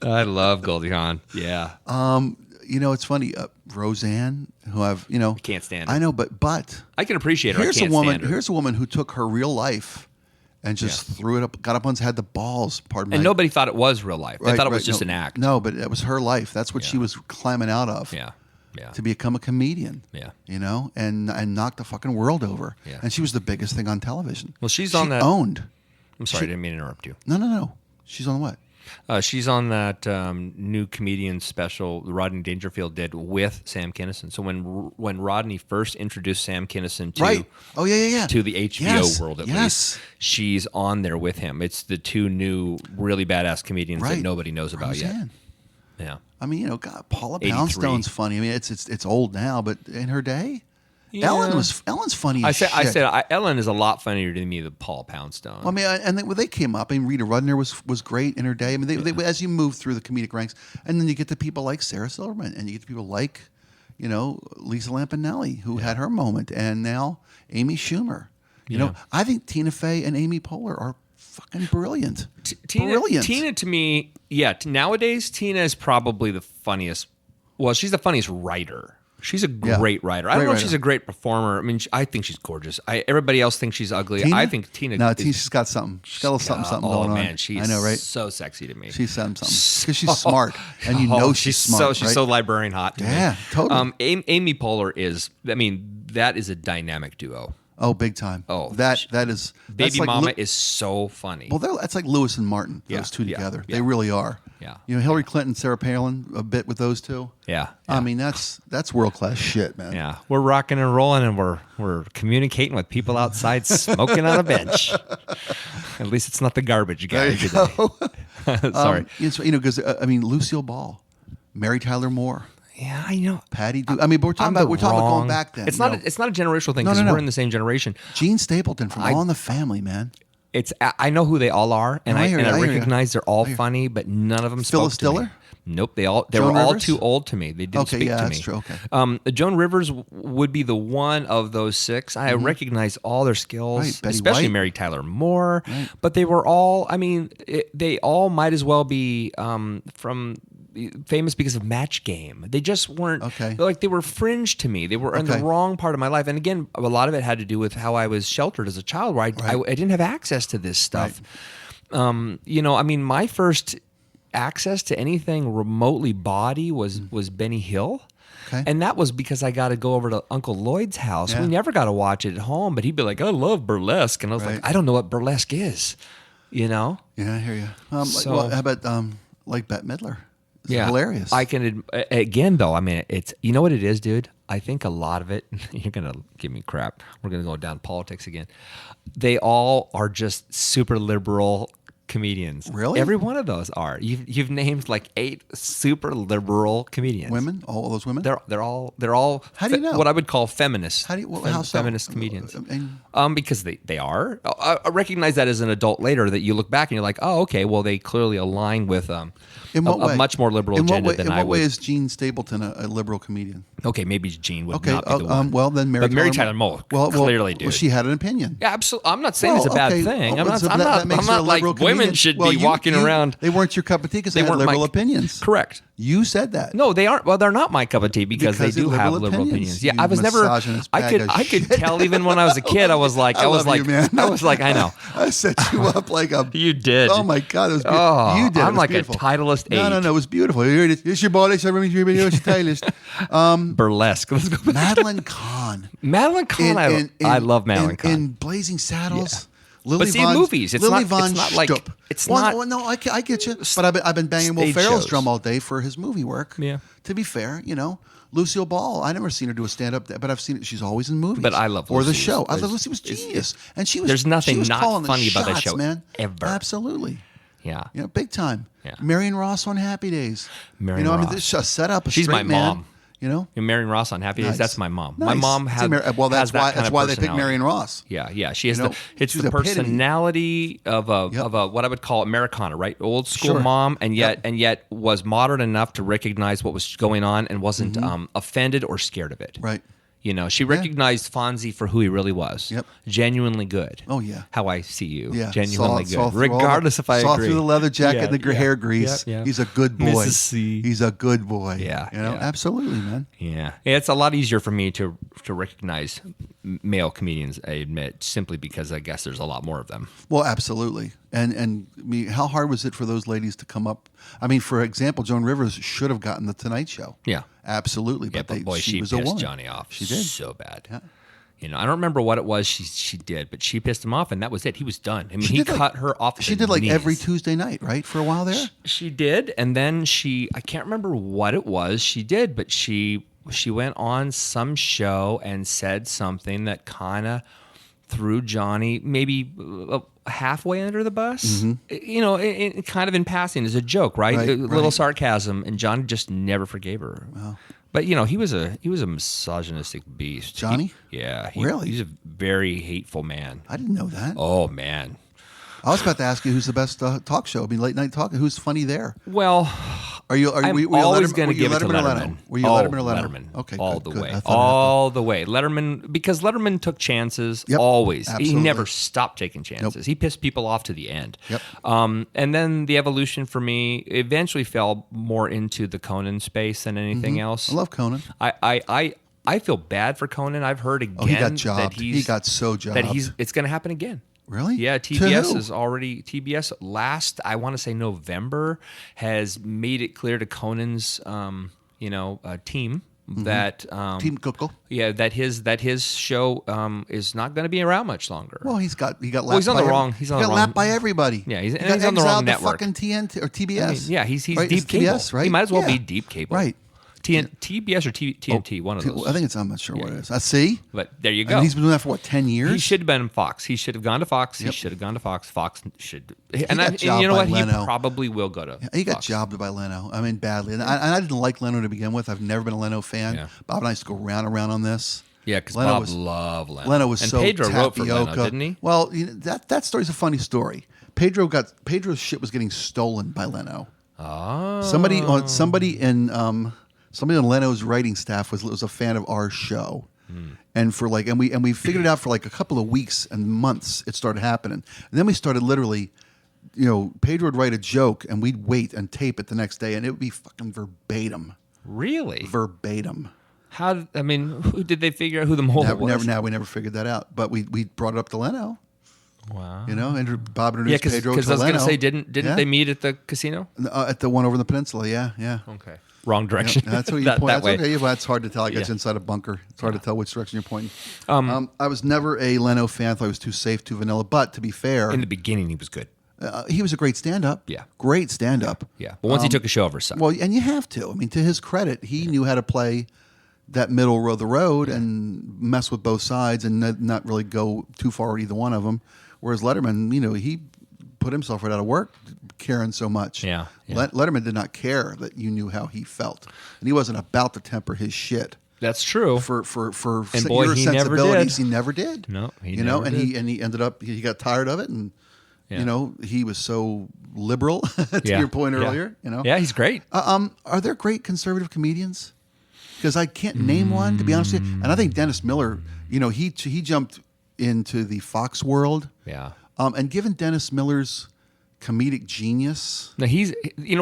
I love Goldie Hawn. Yeah. It's funny. Roseanne, who I can't stand her. I know, but I can appreciate her. Here's a woman who took her real life and just threw it up, got up on had the balls, and nobody thought it was real life. They thought it was just an act. No, but it was her life. That's what she was climbing out of. Yeah. Yeah. To become a comedian. Yeah. And knock the fucking world over. Yeah. And she was the biggest thing on television. Well, she owned. I'm sorry, I didn't mean to interrupt you. No. She's on what? She's on that new comedian special Rodney Dangerfield did with Sam Kinison. So when Rodney first introduced Sam Kinison to to the HBO world, at least, she's on there with him. It's the two new really badass comedians that nobody knows about yet. Yeah, I mean, God, Paula Poundstone's funny. I mean, it's old now, but in her day. Yeah. Ellen's funny as shit. I said Ellen is a lot funnier to me than Paul Poundstone. Well, I mean, and they came up. I mean, Rita Rudner was great in her day. I mean, they as you move through the comedic ranks, and then you get to people like Sarah Silverman, and you get to people like, Lisa Lampanelli, who had her moment, and now Amy Schumer. I think Tina Fey and Amy Poehler are fucking brilliant. Tina, to me, nowadays, Tina is probably the funniest. Well, she's the funniest writer. She's a great writer. I don't know if she's a great performer. I mean, I think she's gorgeous. Everybody else thinks she's ugly. Tina? I think Tina. No, she's got something. She's got a little something going on. Oh man, she's I know, right? so sexy to me. She's something because she's smart, and you know she's smart. She's so librarian hot. To me. Totally. Amy Poehler is. I mean, that is a dynamic duo. Oh, big time. Oh, that is. Baby Mama is so funny. Well, that's like Lewis and Martin. Those two together, they really are. Yeah. You know, Hillary Clinton, Sarah Palin, a bit with those two. Yeah. I mean, that's world class shit, man. Yeah, we're rocking and rolling, and we're communicating with people outside smoking on a bench. At least it's not the garbage guy today. Sorry. Because Lucille Ball, Mary Tyler Moore. Yeah, I know. Patty Duke. I mean, we're talking about going back then. It's not a generational thing because we're in the same generation. Gene Stapleton from All in the Family, man. I know who they all are, and I recognize they're all funny, but none of them spoke to me. Phyllis Diller? Nope, they were all too old to me. They didn't speak to me. That's true. Okay. Joan Rivers would be the one of those six. I recognize all their skills, especially White. Mary Tyler Moore. Right. But they were all. I mean, they all might as well be from. Famous because of Match Game. They just weren't like they were fringe to me. They were in the wrong part of my life. And again, a lot of it had to do with how I was sheltered as a child, where I didn't have access to this stuff. Right. My first access to anything remotely body was Benny Hill. Okay. And that was because I got to go over to Uncle Lloyd's house. Yeah. We never got to watch it at home, but he'd be like, I love burlesque. And I was like, I don't know what burlesque is, Yeah, I hear you. How about like Bette Midler? It's hilarious. I can, again, though, I mean, it's, you know what it is, dude? I think a lot of it, you're going to give me crap. We're going to go down politics again. They all are just super liberal comedians. Really? Every one of those are. You've named like 8 super liberal comedians. Women? All those women? They're all how do you know? What I would call feminists. How do you, how so? Feminist comedians. Because they are. I recognize that as an adult later, that you look back and you're like, oh, okay, well, they clearly align with a much more much agenda than I would. In what way is Gene Stapleton a liberal comedian? Okay, maybe Gene would not be the one. Well, then Mary Tyler Moore clearly did. Well, she had an opinion. Yeah, absolutely. I'm not saying it's a bad thing. I'm not like women should be walking around. They weren't your cup of tea because they had liberal opinions. Correct. You said that. No, they aren't. Well, they're not my cup of tea because they do have liberal opinions. Yeah, I was never. I could tell even when I was a kid. I was like, I know. I set you up like a. You did. Oh my God, it was beautiful. Oh, you did. I'm like a Titleist 8. No, it was beautiful. It's your body. It's your Titleist. Burlesque. Let's go. Madeline Kahn. I love Madeline Kahn. In Blazing Saddles. Yeah. But see, in movies, it's not like it's not. Well, no, I get you. But I've been banging Will Ferrell's drum all day for his movie work. Yeah. To be fair, Lucille Ball. I never seen her do a stand up, but I've seen it. She's always in movies. But I love Lucy. Or the show. I love Lucy. Was genius, and she was. There's nothing she was not calling funny the about that shots, show, man. Ever. Absolutely. Yeah. Big time. Yeah. Marion Ross on Happy Days. Marion Ross. This is set up. She's my mom. And Marion Ross on Happy Days. That's my mom. Nice. My mom has. That's why they picked Marion Ross. Yeah. She has the personality of a what I would call Americana, right? Old school mom, and yet was modern enough to recognize what was going on and wasn't offended or scared of it. Right. She recognized Fonzie for who he really was. Yep. Genuinely good. Oh, yeah. How I see you. Yeah. Genuinely good. Regardless if I agree. Saw through the leather jacket and the hair grease. Yeah. He's a good boy. Mrs. C. He's a good boy. Yeah. Absolutely, man. Yeah. It's a lot easier for me to recognize male comedians, I admit, simply because I guess there's a lot more of them. Well, absolutely. And how hard was it for those ladies to come up? I mean, for example, Joan Rivers should have gotten the Tonight Show. Yeah. Absolutely. But boy, she was pissed a woman. Johnny off. She did. So bad. Yeah. I don't remember what it was she did, but she pissed him off, and that was it. He was done. I mean, he cut her off. She did knees. Every Tuesday night, right, for a while there? She did, and then I can't remember what it was she did, but she went on some show and said something that kind of threw Johnny maybe halfway under the bus, kind of in passing as a joke, right? A little sarcasm, and Johnny just never forgave her. Wow. But he was a misogynistic beast. Johnny? Really? He's a very hateful man. I didn't know that. Oh man. I was about to ask you who's the best talk show. Late night talk. Who's funny there? Well, Are you? I'm were you always Letterman- going were to you give it to Letterman or Letterman. Leno? Were you Oh, Letterman or Leno? Letterman. Okay, all good, the good. way. I thought I had All the way. Letterman, because Letterman took chances Yep, always. He absolutely. never stopped taking chances. Nope. He pissed people off to the end. Yep. And then the evolution for me eventually fell more into the Conan space than anything else. I love Conan. I feel bad for Conan. I've heard again He got that jobbed. He got so jobbed. that it's going to happen again. Really? Yeah, To TBS who? is already last, I want to say November, has made it clear to Conan's team that Team Coco. yeah, that his show is not going to be around much longer. Well, he got lapped. Well, he's on the by wrong. every- He's on he the got wrong. lapped by everybody. Yeah, He he's got on the wrong exiled to network. fucking TNT or TBS. I mean, yeah, he's right? deep It's cable. TBS, right? He might as well Yeah. be deep cable. Right. TBS or TNT, one of those. I think it's. I'm not sure what it is. I see. But there you go. And he's been doing that for what, 10 years? He should have been Fox. He should have gone to Fox. He Yep. should have gone to Fox. Fox should. got And jobbed you know by what? Leno. He probably will go to. He got Fox. jobbed by Leno. I mean, badly. And I didn't like Leno to begin with. I've never been a Leno fan. Yeah. Bob and I used to go round and round on this. Yeah, because Leno Bob was- loved Leno. Leno was and so Pedro wrote for tapioca. Leno, didn't he? Well, that story's a funny story. Pedro's shit was getting stolen by Leno. Oh. Somebody on Leno's writing staff was a fan of our show. And we figured it out for like a couple of weeks and months. It started happening, and then we started literally, Pedro would write a joke, and we'd wait and tape it the next day, and it would be fucking verbatim. Really? Verbatim. Who did they figure out who the mole was? We never figured that out, but we brought it up to Leno. Wow. Bob Yeah, introduced Pedro to Leno. because I was going to say, didn't Yeah. they meet at the casino? At the one over in the peninsula? Yeah. Okay. Wrong direction. That's what you that, point. that That's way. okay. Well, that's hard to tell. I guess Yeah. inside a bunker. It's hard to tell which direction you're pointing. I was never a Leno fan. I thought he was too safe, too vanilla. But to be fair, In the beginning, he was good. he was a great stand-up. Yeah. Great stand-up. Yeah. But once he took a show over, sucked. Well, and you have to. I mean, to his credit, he knew how to play that middle row of the road and mess with both sides and not really go too far with either one of them. Whereas Letterman, he put himself right out of work caring so much. Yeah. Letterman did not care that you knew how he felt. And he wasn't about to temper his shit. That's true. For And boy, your he never sensibilities, did. he never did. No, he never and did. he ended up he got tired of it, and he was so liberal to Yeah. your point Yeah. earlier. Yeah, he's great. Are there great conservative comedians? Because I can't name one, to be honest with you. And I think Dennis Miller, he jumped into the Fox world. Yeah. And given Dennis Miller's comedic genius, Now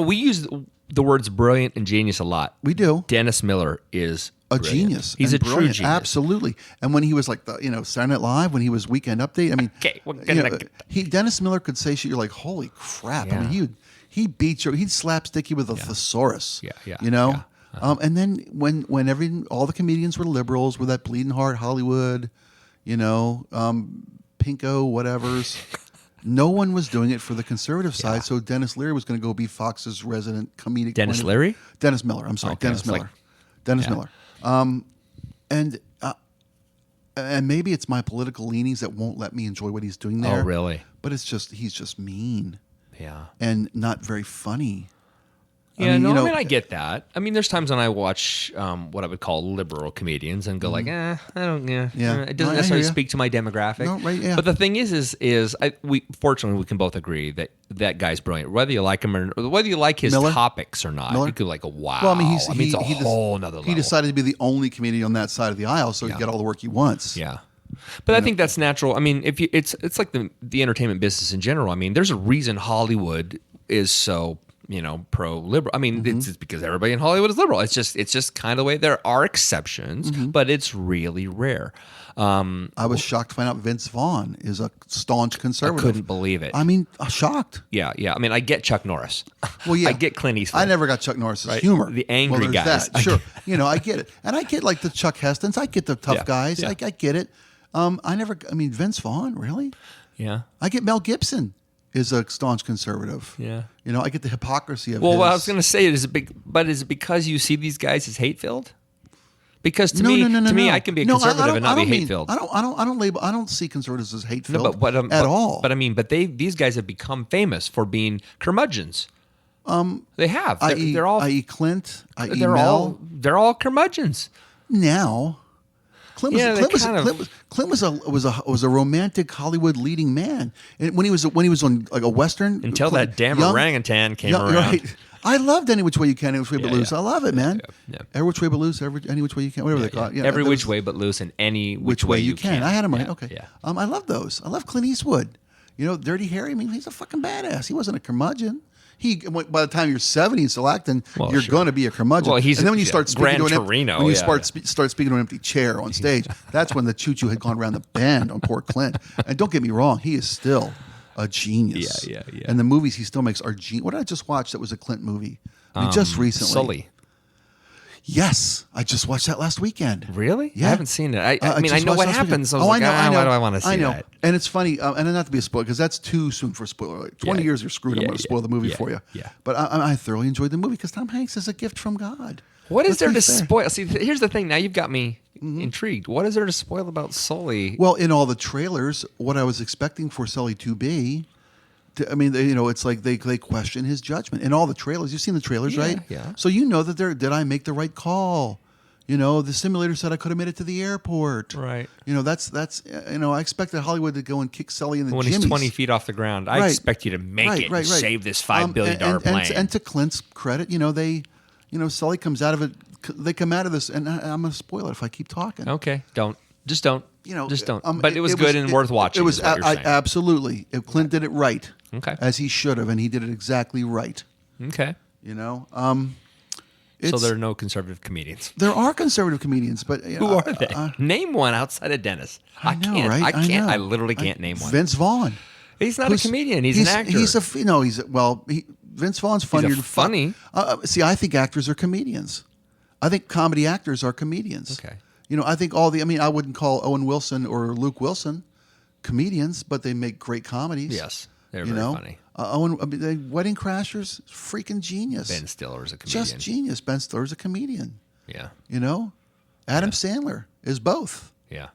we use the words brilliant and genius a lot. we do. Dennis Miller is A brilliant. genius. He's and a true brilliant. genius. Absolutely. And when he was like Saturday Night Live, when he was Weekend Update, I mean, Okay, we're gonna- Dennis Miller could say shit. You're like, holy crap! I Yeah. mean, he beat you. He'd slapstick you with a thesaurus. Yeah. And then when all the comedians were liberals with that bleeding heart Hollywood, Pinko, whatever's. No one was doing it for the conservative side, so Dennis Leary was going to go be Fox's resident comedic. Dennis Leary? Dennis Miller. I'm sorry, Okay, Dennis it's like- Miller. Dennis Miller. And maybe it's my political leanings that won't let me enjoy what he's doing there. Oh, really? But he's just mean Yeah. and not very funny. Yeah, I mean, I get that. I mean, there's times when I watch what I would call liberal comedians and go like, I don't, Yeah. it doesn't I necessarily hear ya. speak to my demographic. No, right, yeah. But the thing fortunately we can both agree that guy's brilliant, whether you like him or whether you like his Miller? topics or not. Miller? You could like, wow. Well, I mean, it's a whole nother level. He decided to be the only comedian on that side of the aisle, so he got all the work he wants. Yeah. But I think that's natural. I mean, it's like the entertainment business in general. I mean, there's a reason Hollywood is so pro-liberal. I mean, Mm-hmm. it's because everybody in Hollywood is liberal. It's just kind of the way. There are exceptions, Mm-hmm. but it's really rare. I was shocked to find out Vince Vaughn is a staunch I conservative. couldn't believe it. I mean, shocked. Yeah. I mean, I get Chuck Norris. Well, yeah. I get Clint Eastwood. I never got Chuck Norris's Right. humor. The angry well, there's guys. That. Sure. I get it. And I get like the Chuck Hestons. I get the tough Yeah. guys. Yeah. I get it. Vince Vaughn, really? Yeah. I get Mel Gibson is a staunch conservative. Yeah. I get the hypocrisy of Well, his. what I was going to say is it because you see these guys as hate-filled? Because to me, I can be a conservative and not be hate-filled. I don't see conservatives as hate-filled at all. But these guys have become famous for being curmudgeons. They have. They're all. i.e. Clint, i.e. They're Mel. They're all curmudgeons. Now, Clint was a romantic Hollywood leading man, and when he was on like a western Until that damn young- orangutan came young- around. Right. I loved Any Which Way You Can, Any Which Way But Yeah, Loose. I love it, man. Yeah. Every Which Way But Loose, Any Which Way You Can, whatever they call it. Yeah, Every there Which was- Way But Loose and Any Which Way You Can. I had him right. Yeah, Okay. Yeah. I love those. I love Clint Eastwood. Dirty Harry. I mean, he's a fucking badass. He wasn't a curmudgeon. By the time you're 70 and still acting, you're going to be a currandon. Well, he's and then when you start speaking Gran to an Torino, when you yeah. start speaking to an empty chair on stage, that's when the choo-choo had gone around the bend on poor Clint. And don't get me wrong, he is still a genius. Yeah. And the movies he still makes are genius. What did I just watch that was a Clint movie? I mean, just recently. Sully. Yes, I just watched that last weekend. Really? Yeah. I haven't seen it. I mean, I just know watched what last weekend. happens. I was like, why do I want to see that? And it's funny, and not to be a spoiler, because that's too soon for a spoiler. Like 20 years you're screwed. I'm going to spoil the movie for you. Yeah. But I thoroughly enjoyed the movie because Tom Hanks is a gift from God. What is Let's there be to fair. spoil? See, here's the thing. Now you've got me intrigued. What is there to spoil about Sully? Well, in all the trailers, what I was expecting for Sully to be, it's like they question his judgment. In all the trailers, you've seen the trailers, right? Yeah. So you know that did I make the right call? The simulator said I could have made it to the airport. Right. That's I expected Hollywood to go and kick Sully in the When jimmies. he's 20 feet off the ground, I expect you to make it and save this $5 billion plane. And to Clint's credit, Sully comes out of it. They come out of this, and I'm going to spoil it if I keep talking. Okay, just don't. Just don't. But it was it good and worth watching. It was is what you're saying. absolutely. If Clint did it right, Okay. as he should have, and he did it exactly right. Okay. So there are no conservative comedians. There are conservative comedians, but Who are they? Name one outside of Dennis. I know, can't. right? I can't. know. I literally can't name one. Vince Vaughn. He's not a comedian. He's an actor. Vince Vaughn's funnier. He's funny. See, I think actors are comedians. I think comedy actors are comedians. Okay. I think I wouldn't call Owen Wilson or Luke Wilson comedians, but they make great comedies. Yes, they're very funny. Wedding Crashers, freaking genius. Ben Stiller's a comedian. Just genius. Ben Stiller's a comedian. Yeah. Adam Sandler is both. Yeah.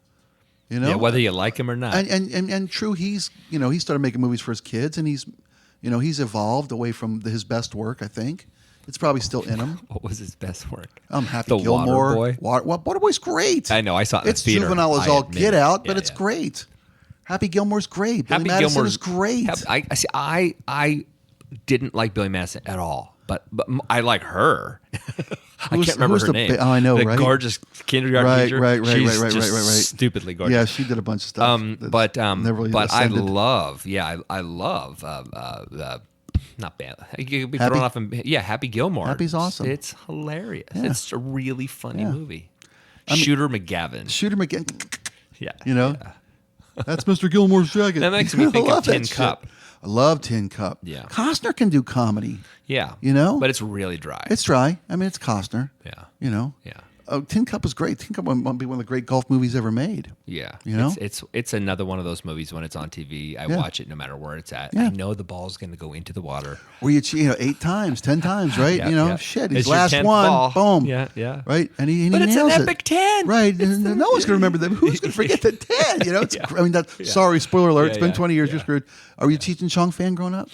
Yeah, whether you like him or not. And true, he started making movies for his kids, and he's evolved away from his best work. I think it's probably still in him. What was his best work? Happy The Gilmore. Waterboy? Waterboy's great. I know. I saw it in It's the theater. juvenile as I all admit get it. out, but Yeah, it's yeah. great. Happy Gilmore's great. Billy Happy Madison Gilmore's is great. I didn't like Billy Madison at all, but I like her. I Who's- can't remember who's her the name. I know, the right? gorgeous kindergarten teacher. Right. She's Right. just stupidly gorgeous. Yeah, she did a bunch of stuff. But never really I ascended. love. Yeah, I love. Not bad. You could be Happy? thrown off. Happy Gilmore. Happy's awesome. It's hilarious. Yeah. It's a really funny Yeah. movie. Shooter McGavin. Shoot him again. Yeah. Yeah. That's Mr. Gilmore's jacket. That makes me think I of love that Tin shit. Cup. I love Tin Cup. Yeah. Costner can do comedy. Yeah. But it's really dry. It's dry. It's Costner. Yeah. Yeah. Yeah. Tin Cup is great. Tin Cup might be one of the great golf movies ever made. Yeah. It's another one of those movies when it's on TV. I watch it no matter where it's at. Yeah. I know the ball's going to go into the water. Or 8 times, 10 times, right? Yeah. Shit. It's His your last 10th one, ball. boom. Yeah. Right? And he But it's an nails epic it. 10. Right. And no one's going to remember them. Who's going to forget the 10? Sorry, spoiler alert. It's been 20 years. You're screwed. Are you a Cheech and Chong fan growing up?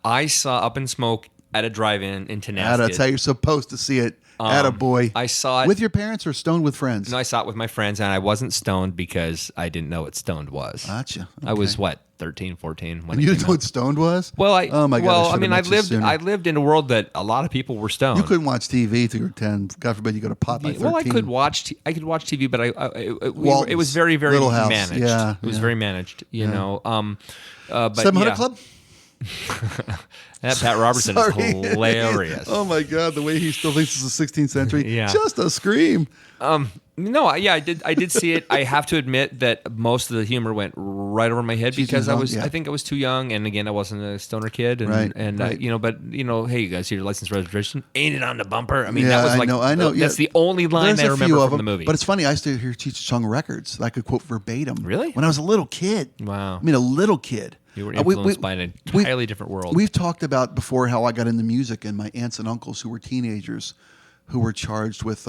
I saw Up in Smoke at a drive-in in Tenasket. That's how you're supposed to see it. Attaboy. I saw it with your parents or stoned with friends? No, I saw it with my friends, and I wasn't stoned because I didn't know what stoned was. Gotcha. I was, 13, 14 when And it you came didn't know out. what stoned was? Well, oh my God, I lived in a world that a lot of people were stoned. You couldn't watch TV till you were 10. God forbid you go to pot by 13. Well, I could watch TV, but it was very, very Little House. managed. Yeah, it was very managed. You know. But 700 Club. That Pat Robertson is hilarious. Oh my God, the way he still thinks it's the 16th century. Yeah. Just a scream. No, I did see it. I have to admit that most of the humor went right over my head because I think I was too young, and again, I wasn't a stoner kid, and Right. hey, you guys, your license registration, ain't it on the bumper? I mean, Yeah, that was like, I know. That's the only line There's I a few remember of from them, the movie. But it's funny, I used to hear Cheech and Chong records that I could quote verbatim. Really? When I was a little kid. Wow. I mean, a little kid. You were influenced by an entirely different world. We've talked about before how I got into music and my aunts and uncles who were teenagers who were charged with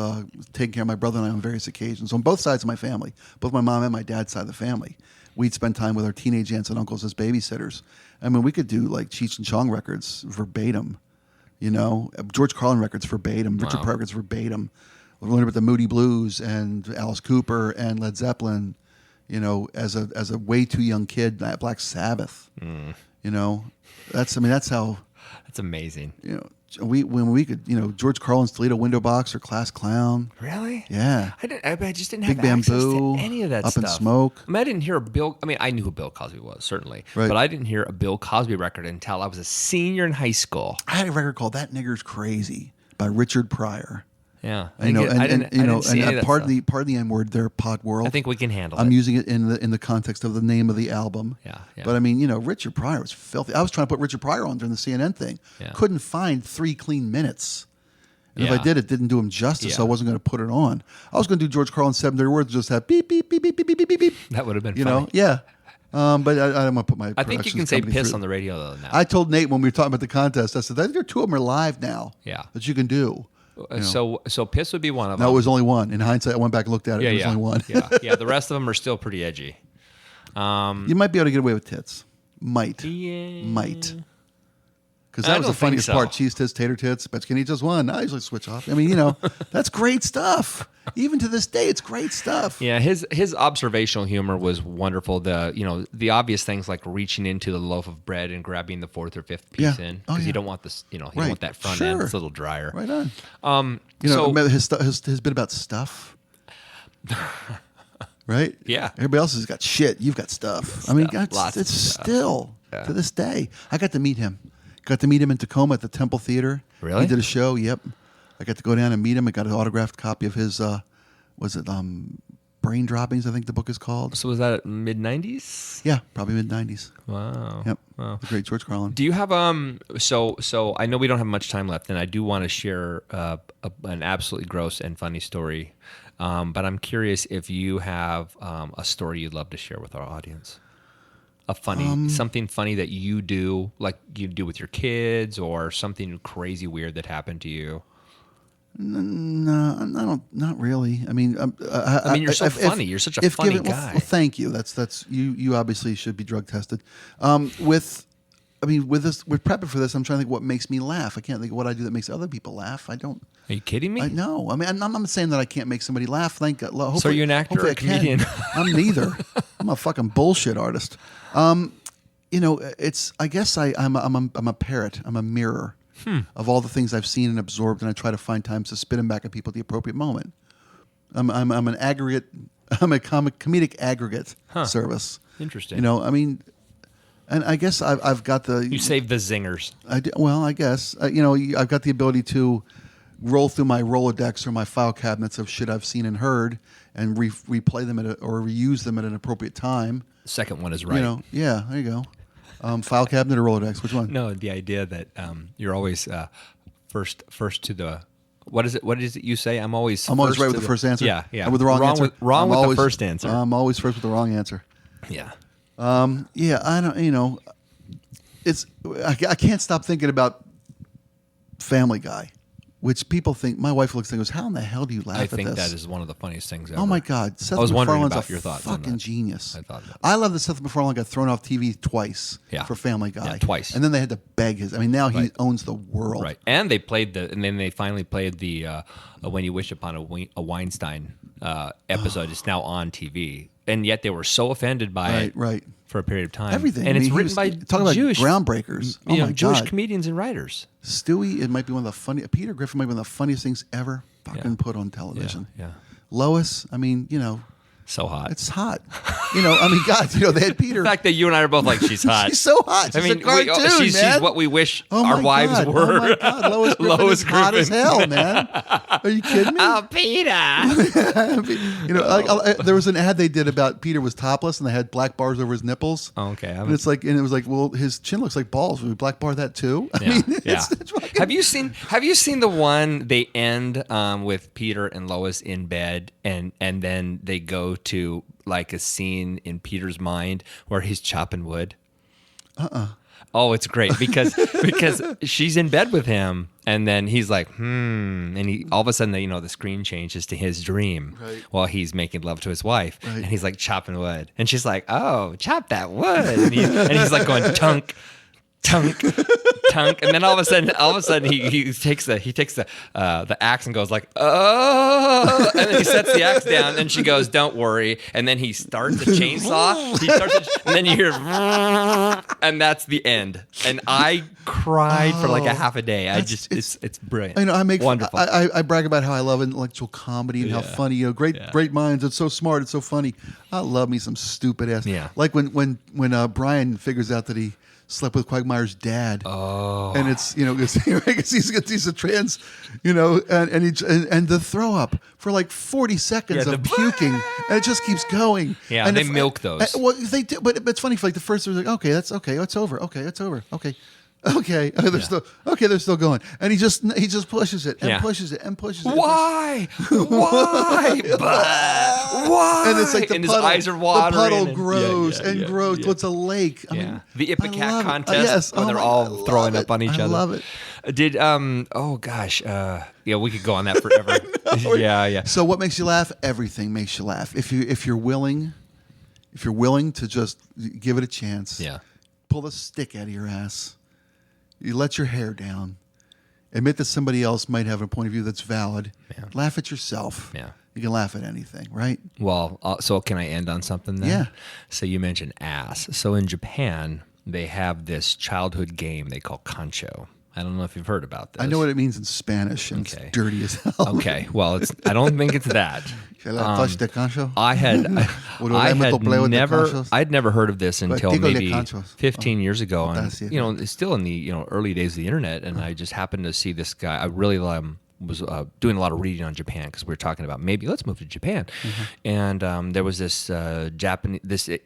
taking care of my brother and I on various occasions. On both sides of my family, both my mom and my dad's side of the family, we'd spend time with our teenage aunts and uncles as babysitters. I mean, we could do like Cheech and Chong records verbatim, George Carlin records verbatim, Richard Pryor records verbatim. We learned about the Moody Blues and Alice Cooper and Led Zeppelin. As a way too young kid, Black Sabbath. That's how. That's amazing. when we could, George Carlin's Toledo Window Box or Class Clown. Really? Yeah. I just didn't Big have access Bamboo, to any of that Up stuff. in Smoke. I didn't hear I knew who Bill Cosby was, certainly. Right. But I didn't hear a Bill Cosby record until I was a senior in high school. I had a record called That Nigger's Crazy by Richard Pryor. Yeah. I didn't see any of that pardon the N word there, Pod World. I think we can handle I'm it. using it in the context of the name of the album. Yeah. But I mean, Richard Pryor was filthy. I was trying to put Richard Pryor on during the CNN thing. Yeah. Couldn't find 3 clean minutes. And if Yeah. I did, it didn't do him justice, so I Yeah. wasn't going to put it on. I was going to do George Carlin's 7 Dirty Words, just have beep, beep, beep, beep, beep, beep, beep, beep. That would have been funny. Yeah. But I don't want to put my I think you can say piss on the radio, though, now. I told Nate when we were talking about the contest, I said, I think there are 2 of them are live now. Yeah. That you can do. So piss would be one of them. No, it was only one. In hindsight, I went back and looked at it. It was only one. yeah. The rest of them are still pretty edgy. You might be able to get away with tits. Might. Yeah. Might. Because I that was don't the funniest think so. part. Cheese tits, tater tits. Bet can eat just one. I usually switch off. I mean, that's great stuff. Even to this day, it's great stuff. Yeah, his observational humor was wonderful. The obvious things like reaching into the loaf of bread and grabbing the 4th or 5th piece in because you don't want this. You don't want that front end. It's a little drier. Right on. So remember his bit about stuff. Right? Yeah. Everybody else has got shit. You've got stuff. I mean, Lots of it's stuff. still to this day. I got to meet him. Got to meet him in Tacoma at the Temple Theater. Really? He did a show. Yep. I got to go down and meet him. I got an autographed copy of his. Brain Droppings? I think the book is called. was that mid-90s? Yeah, probably mid-90s. Wow. Yep. Wow. The great George Carlin. Do you have So I know we don't have much time left, and I do want to share an absolutely gross and funny story. But I'm curious if you have a story you'd love to share with our audience. A funny something funny that you do, like you do with your kids, or something crazy weird that happened to you. No, I don't. Not really. I mean, you're so funny. You're such a funny guy. Well, thank you. That's you. You obviously should be drug tested. With this, we're prepping for this. I'm trying to think what makes me laugh. I can't think of what I do that makes other people laugh. I don't. Are you kidding me? No. I mean, I'm not saying that I can't make somebody laugh. Thank God. Hopefully, So are you an actor or a comedian? I'm neither. I'm a fucking bullshit artist. It's. I guess I'm a parrot. I'm a mirror of all the things I've seen and absorbed, and I try to find times to spit them back at people at the appropriate moment. I'm an aggregate. I'm a comedic aggregate service. Interesting. And I guess I've got the. You save the zingers. I guess I've got the ability to roll through my Rolodex or my file cabinets of shit I've seen and heard, and replay them or reuse them at an appropriate time. Second one is right. Yeah, there you go. File cabinet or Rolodex? Which one? No, the idea that you're always first to the. What is it? What is it you say? I'm always right with the first answer. Yeah. And with the wrong answer. Wrong with always, the first answer. I'm always first with the wrong answer. Yeah. I don't. It's I can't stop thinking about Family Guy, which people think. My wife looks and goes, "How in the hell do you laugh I at this?" think that is one of the funniest things ever. Oh my God, Seth I was wondering MacFarlane's about a your thoughts on fucking that. genius. I thought that. I love that Seth MacFarlane got thrown off TV twice for Family Guy. Yeah, twice. And then they had to beg his. I mean, now he owns the world. Right, and they then they finally played the "When You Wish Upon a Weinstein" episode. It's now on TV, and yet they were so offended by it. Right. For a period of time. Everything. And it's he written was by talking about Jewish groundbreakers. Oh my Jewish God. comedians and writers. Stewie, it might be one of the funny. Peter Griffin might be one of the funniest things ever fucking put on television. Yeah. Lois, I mean, So hot. it's hot. God, they had Peter. The fact that you and I are both like, she's hot. She's so hot. She's a cartoon, she's man. what we wish Oh my our wives God. were. Oh my God, Lois Griffin Lois is hot as Griffin. hell, man. Are you kidding me? Oh, Peter. There was an ad they did about Peter was topless and they had black bars over his nipples. Oh, okay. And it was like, well, his chin looks like balls. Would we black bar that too? I mean, it's fucking- Have you seen the one they end with Peter and Lois in bed and then they go to like a scene in Peter's mind where he's chopping wood? Oh, it's great because she's in bed with him and then he's like, and he all of a sudden the screen changes to his dream while he's making love to his wife and he's like chopping wood and she's like, oh, chop that wood and he's like going tunk. tunk, tunk, and then all of a sudden he takes the axe and goes like, oh, and then he sets the axe down, and she goes, don't worry, and then he starts the chainsaw, and then you hear, and that's the end, and I cried for like a half a day. It's brilliant. I know wonderful. I brag about how I love intellectual comedy and how funny, great minds. It's so smart. It's so funny. I love me some stupid ass. Yeah. Like when Brian figures out that he slept with Quagmire's dad. Oh. And it's, because he's a trans, and the throw up for like 40 seconds of puking, and it just keeps going. Yeah, and they milk those. Well, they do, but it's funny. For like the first, it was like, okay, that's okay, it's over. Okay, it's over. Okay. Okay, they're still going, and he just pushes it and pushes it and pushes it. Why? Why? Why? And it's like his eyes are watering. The puddle grows and grows. Yeah. It's a lake. I mean, the Ipecac contest where they're all throwing up on each other. I love it. We could go on that forever. Yeah. So what makes you laugh? Everything makes you laugh. If you're willing to just give it a chance. Yeah. Pull the stick out of your ass. You let your hair down. Admit that somebody else might have a point of view that's valid. Yeah. Laugh at yourself. Yeah. You can laugh at anything, right? Well, so can I end on something then? Yeah. So you mentioned ass. So in Japan, they have this childhood game they call Kancho. I don't know if you've heard about this. I know what it means in Spanish, and it's dirty as hell. Okay, well, I don't think it's that. Touch the Kancho? I'd never heard of this until maybe 15 years ago, and it's still in the early days of the internet, and I just happened to see this guy. I really was doing a lot of reading on Japan because we were talking about maybe let's move to Japan, and there was this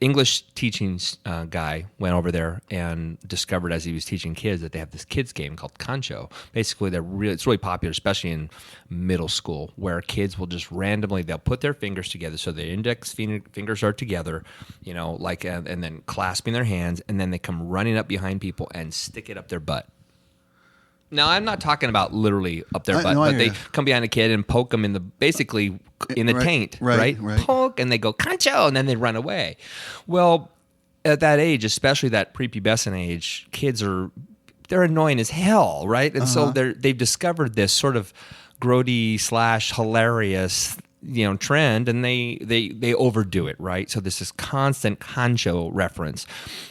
English teaching guy went over there and discovered as he was teaching kids that they have this kids game called Kancho. Basically, it's really popular, especially in middle school, where kids will just randomly they'll put their fingers together, so their index fingers are together, and then clasping their hands, and then they come running up behind people and stick it up their butt. Now, I'm not talking about literally up their butt, but they come behind a kid and poke them in the taint, right? Poke, and they go, Kancho, and then they run away. Well, at that age, especially that prepubescent age, kids they're annoying as hell, right? And so they've discovered this sort of grody / hilarious trend, and they overdo it, right? So there's this constant Kancho reference.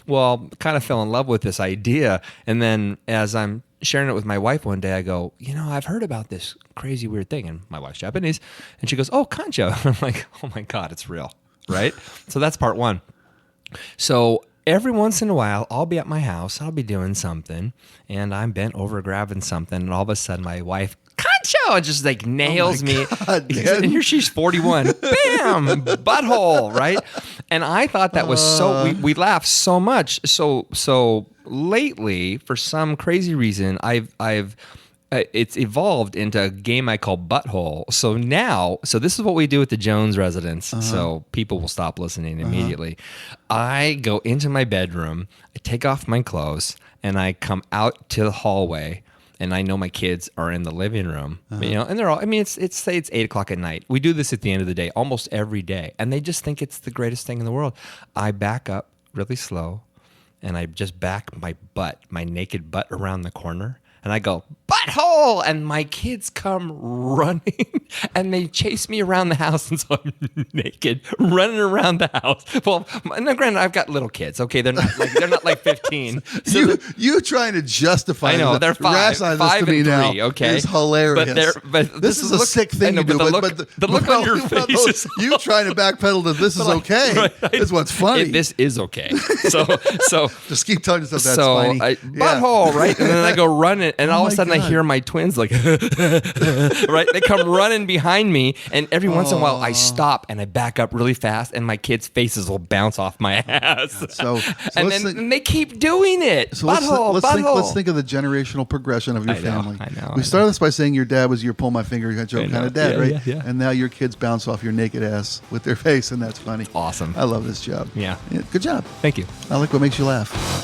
Well, kind of fell in love with this idea, and then as I'm sharing it with my wife one day, I go, I've heard about this crazy weird thing, and my wife's Japanese, and she goes, oh, Kancho. I'm like, oh my God, it's real, right? So that's part one. So every once in a while, I'll be at my house, I'll be doing something, and I'm bent over grabbing something, and all of a sudden my wife, Kancho, and just like nails me. And here she's 41. Bam! Butthole, right? And I thought that was so, we laughed so much. So lately, for some crazy reason, it's evolved into a game I call Butthole. So this is what we do with the Jones residence. So people will stop listening immediately. I go into my bedroom, I take off my clothes, and I come out to the hallway. And I know my kids are in the living room, and they're all, it's 8:00 at night. We do this at the end of the day, almost every day. And they just think it's the greatest thing in the world. I back up really slow, and I just back my naked butt around the corner. And I go, butthole! And my kids come running, and they chase me around the house, and so I'm naked, running around the house. Well, now granted, I've got little kids. Okay, they're not like 15. So you trying to justify? I know they're 5 and 3. Okay, it's hilarious. But this is a sick thing you do. But the look on your face is you trying to backpedal to this is okay. Is what's funny. This is okay. So just keep telling yourself that's funny. Butthole, right? And then I go running. And all of a sudden I hear my twins like, right? They come running behind me, and every once in a while I stop and I back up really fast, and my kids' faces will bounce off my ass. And they keep doing it. So let's think of the generational progression of your family. I know. We started this by saying your dad was your pull my finger joke kind of dad, right? Yeah. And now your kids bounce off your naked ass with their face, and that's funny. Awesome. I love this job. Yeah. Good job. Thank you. I like what makes you laugh.